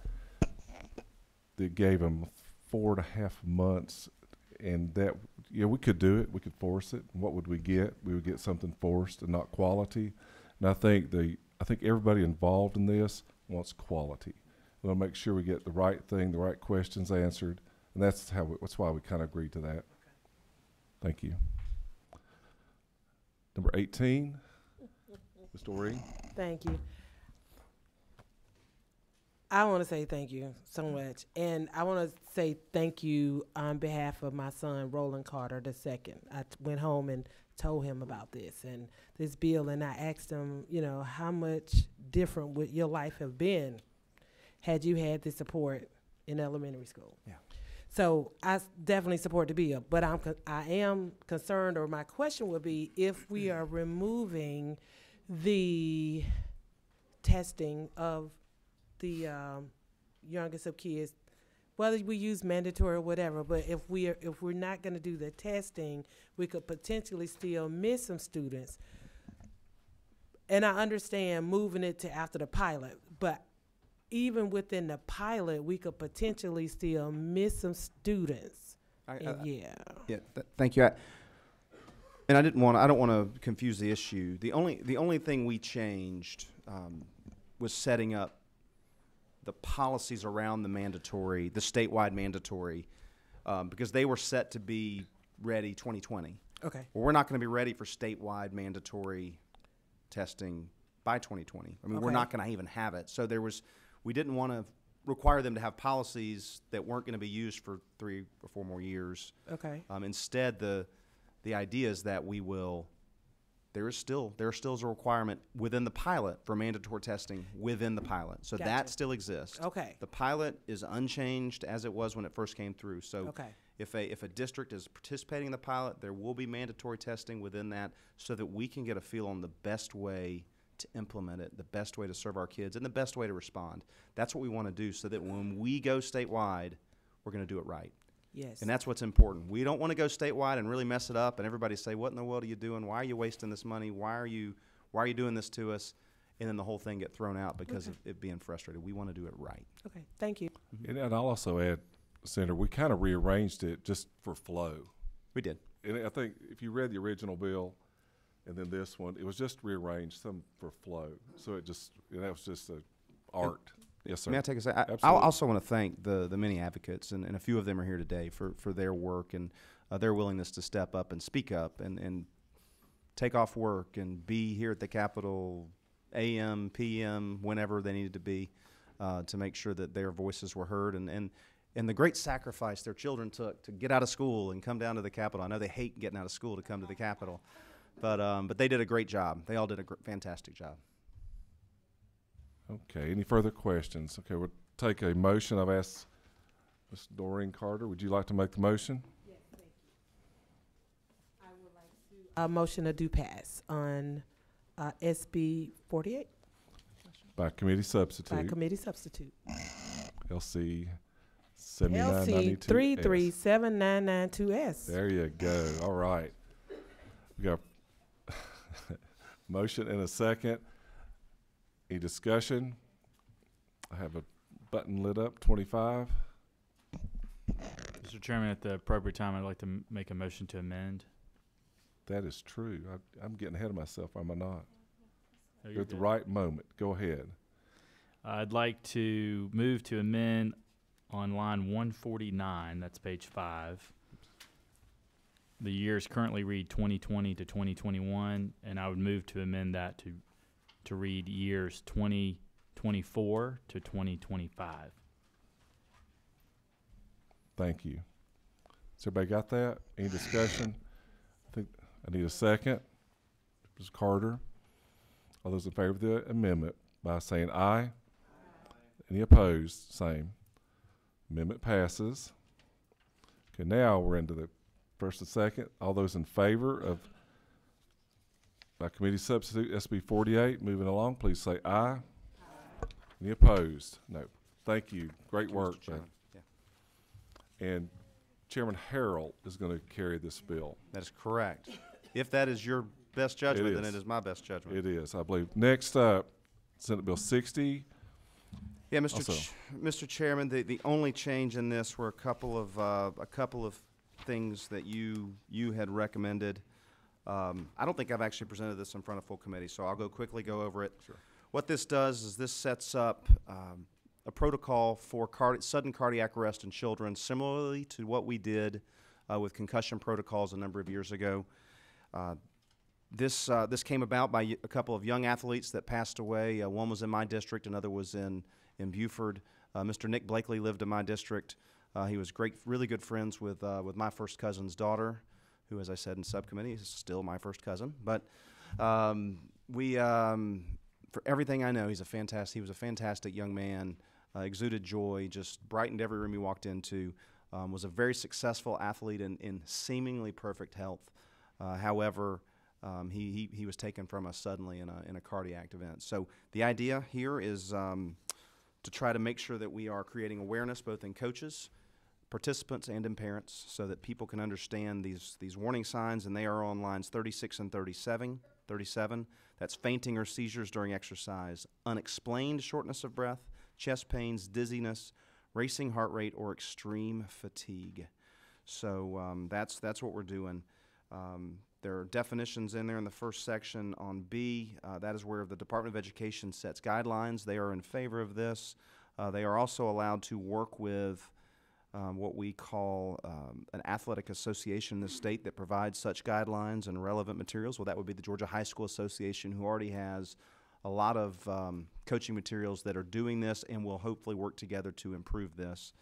S1: they gave them 4.5 months, and that, we could do it. We could force it. And what would we get? We would get something forced and not quality. And I think everybody involved in this wants quality. We want to make sure we get the right thing, the right questions answered, and that's why we kind of agreed to that. Thank you. Number 18, Ms. Doreen.
S14: Thank you. I want to say thank you so much. And I want to say thank you on behalf of my son, Roland Carter II. I went home and told him about this and this bill, and I asked him, how much different would your life have been had you had the support in elementary school?
S21: Yeah.
S14: So I definitely support the bill, but I am concerned, or my question would be, if we are removing the testing of the youngest of kids, whether we use mandatory or whatever, but if we're not going to do the testing, we could potentially still miss some students. And I understand moving it to after the pilot, but even within the pilot, we could potentially still miss some students.
S21: Thank you. And I don't want to confuse the issue. The only thing we changed was setting up the policies around the statewide mandatory, because they were set to be ready 2020.
S14: Okay.
S21: Well, we're not going to be ready for statewide mandatory testing by 2020. We're not going to even have it. So we didn't want to require them to have policies that weren't going to be used for 3 or 4 more years.
S14: Okay.
S21: Instead, the idea is that there is still a requirement within the pilot for mandatory testing within the pilot. So
S14: Gotcha.
S21: That still exists.
S14: Okay.
S21: The pilot is unchanged as it was when it first came through. So
S14: okay.
S21: If a district is participating in the pilot, there will be mandatory testing within that so that we can get a feel on the best way to implement it, the best way to serve our kids, and the best way to respond. That's what we want to do so that when we go statewide, we're going to do it right.
S14: Yes.
S21: And that's what's important. We don't want to go statewide and really mess it up and everybody say, what in the world are you doing? Why are you wasting this money? Why are you doing this to us? and then the whole thing get thrown out because of it being frustrated. We want to do it right.
S14: Okay, thank you.
S1: And I'll also add, Senator, we kind of rearranged it just for flow.
S21: We did.
S1: And I think if you read the original bill and then this one, it was just rearranged some for flow. So it just, that was just a art. Yes, sir.
S21: May I take a second? I
S1: Absolutely.
S21: also want to thank the many advocates, and a few of them are here today for their work and their willingness to step up and speak up and take off work and be here at the Capitol AM, PM, whenever they needed to be to make sure that their voices were heard and the great sacrifice their children took to get out of school and come down to the Capitol. I know they hate getting out of school to come to the Capitol, but they did a great job. They all did a fantastic job.
S1: Okay, any further questions? Okay, we'll take a motion. I've asked Ms. Doreen Carter, would you like to make the motion?
S14: Yes, thank you. I would like to. A motion to do pass on SB 48.
S1: By committee substitute.
S14: By committee substitute.
S1: LC
S14: LC 337992S.
S1: There you go. All right. We got motion and a second. Any discussion? I have a button lit up, 25.
S2: Mr. Chairman, at the appropriate time, I'd like to make a motion to amend.
S1: That is true. I'm getting ahead of myself, am I not?
S2: No,
S1: You're at the right moment. Go ahead.
S2: I'd like to move to amend on line 149, that's page 5. The years currently read 2020 to 2021, and I would move to amend that to read years 2024 to 2025.
S1: Thank you. Has everybody got that? Any discussion? I think I need a second. Ms. Carter. All those in favor of the amendment by saying aye. Any opposed? Same. Amendment passes. Okay, now we're into the first and second. All those in favor of by committee substitute SB 48, moving along, please say aye. Any opposed? No. Thank you. Great work, man.
S21: Yeah.
S1: And Chairman Harrell is going to carry this bill.
S21: That is correct. If that is your best judgment, then it is my best judgment.
S1: It is, I believe. Next up, Senate Bill 60.
S21: Yeah, Mr. Chairman, the only change in this were a couple of things that you had recommended. I don't think I've actually presented this in front of full committee, so I'll quickly go over it.
S1: Sure.
S21: What this does is this sets up a protocol for sudden cardiac arrest in children, similarly to what we did with concussion protocols a number of years ago. This came about by a couple of young athletes that passed away. One was in my district, another was in Buford. Mr. Nick Blakely lived in my district. He was really good friends with my first cousin's daughter, who, as I said in subcommittee, is still my first cousin. But for everything I know, he was a fantastic young man, exuded joy, just brightened every room he walked into, was a very successful athlete in seemingly perfect health. However, he was taken from us suddenly in a cardiac event. So the idea here is to try to make sure that we are creating awareness both in coaches, participants, and in parents so that people can understand these warning signs, and they are on lines 36 and 37. That's fainting or seizures during exercise, unexplained shortness of breath, chest pains, dizziness, racing heart rate, or extreme fatigue. So that's what we're doing. There are definitions in there in the first section on B. That is where the Department of Education sets guidelines. They are in favor of this. They are also allowed to work with what we call an athletic association in the state that provides such guidelines and relevant materials. Well, that would be the Georgia High School Association, who already has a lot of coaching materials that are doing this and will hopefully work together to improve this.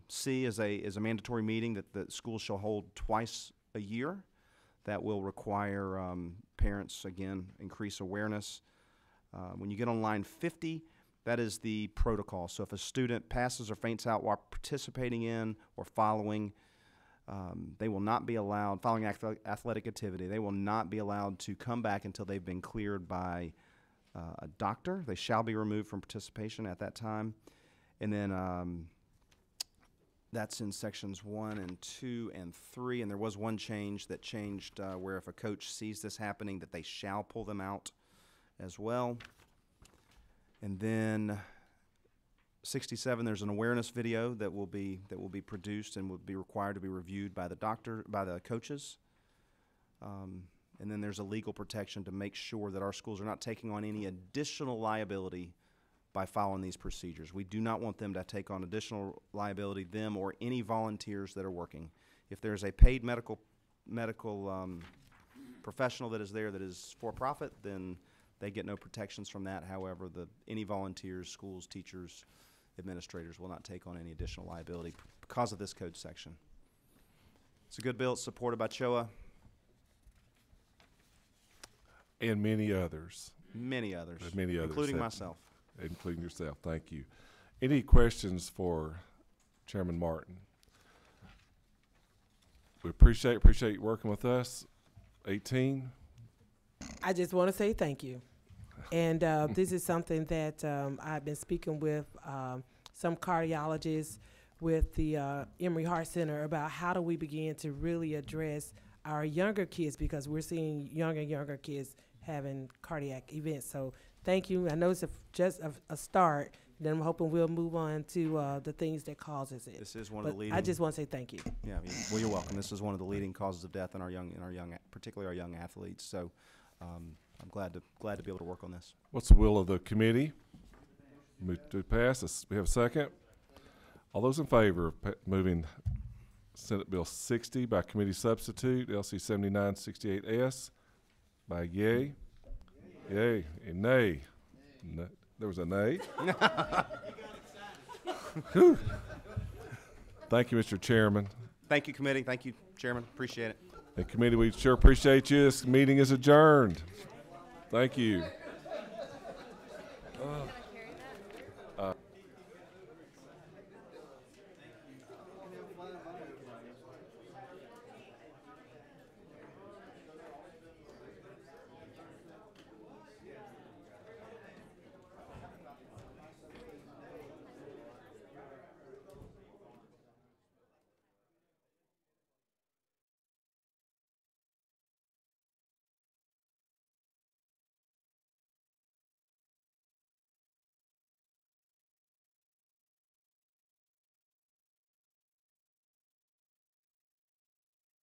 S21: C is a mandatory meeting that the schools shall hold twice a year. That will require parents, again, increase awareness. When you get on line 50, that is the protocol. So if a student passes or faints out while participating in or following, they will not be allowed, following athletic activity, they will not be allowed to come back until they've been cleared by a doctor. They shall be removed from participation at that time. And then that's in sections 1 and 2 and 3. And there was one change that changed where if a coach sees this happening, that they shall pull them out as well. And then 67, there's an awareness video that will be produced and will be required to be reviewed by the coaches. And then there's a legal protection to make sure that our schools are not taking on any additional liability by following these procedures. We do not want them to take on additional liability, them or any volunteers that are working. If there's a paid medical professional that is there that is for profit, then they get no protections from that. However, any volunteers, schools, teachers, administrators will not take on any additional liability because of this code section. It's a good bill. It's supported by CHOA.
S1: And many others.
S21: Many others.
S1: Many others.
S21: Including myself.
S1: Including yourself. Thank you. Any questions for Chairman Martin? We appreciate you working with us. 18.
S14: I just want to say thank you. And this is something that I've been speaking with some cardiologists with the Emory Heart Center about how do we begin to really address our younger kids, because we're seeing younger kids having cardiac events. So thank you. I know it's just a start. Then I'm hoping we'll move on to the things that causes it.
S21: This is one of the leading.
S14: I just want to say thank you.
S21: Yeah, well, you're welcome. This is one of the leading causes of death in particularly our young athletes. So I'm glad to be able to work on this.
S1: What's the will of the committee? Move to pass. We have a second. All those in favor of moving Senate Bill 60 by committee substitute, LC 7968S, by yay? Yay. And nay? No. There was a nay. Thank you, Mr. Chairman.
S21: Thank you, committee. Thank you, Chairman. Appreciate it.
S1: And committee, we sure appreciate you. This meeting is adjourned. Thank you.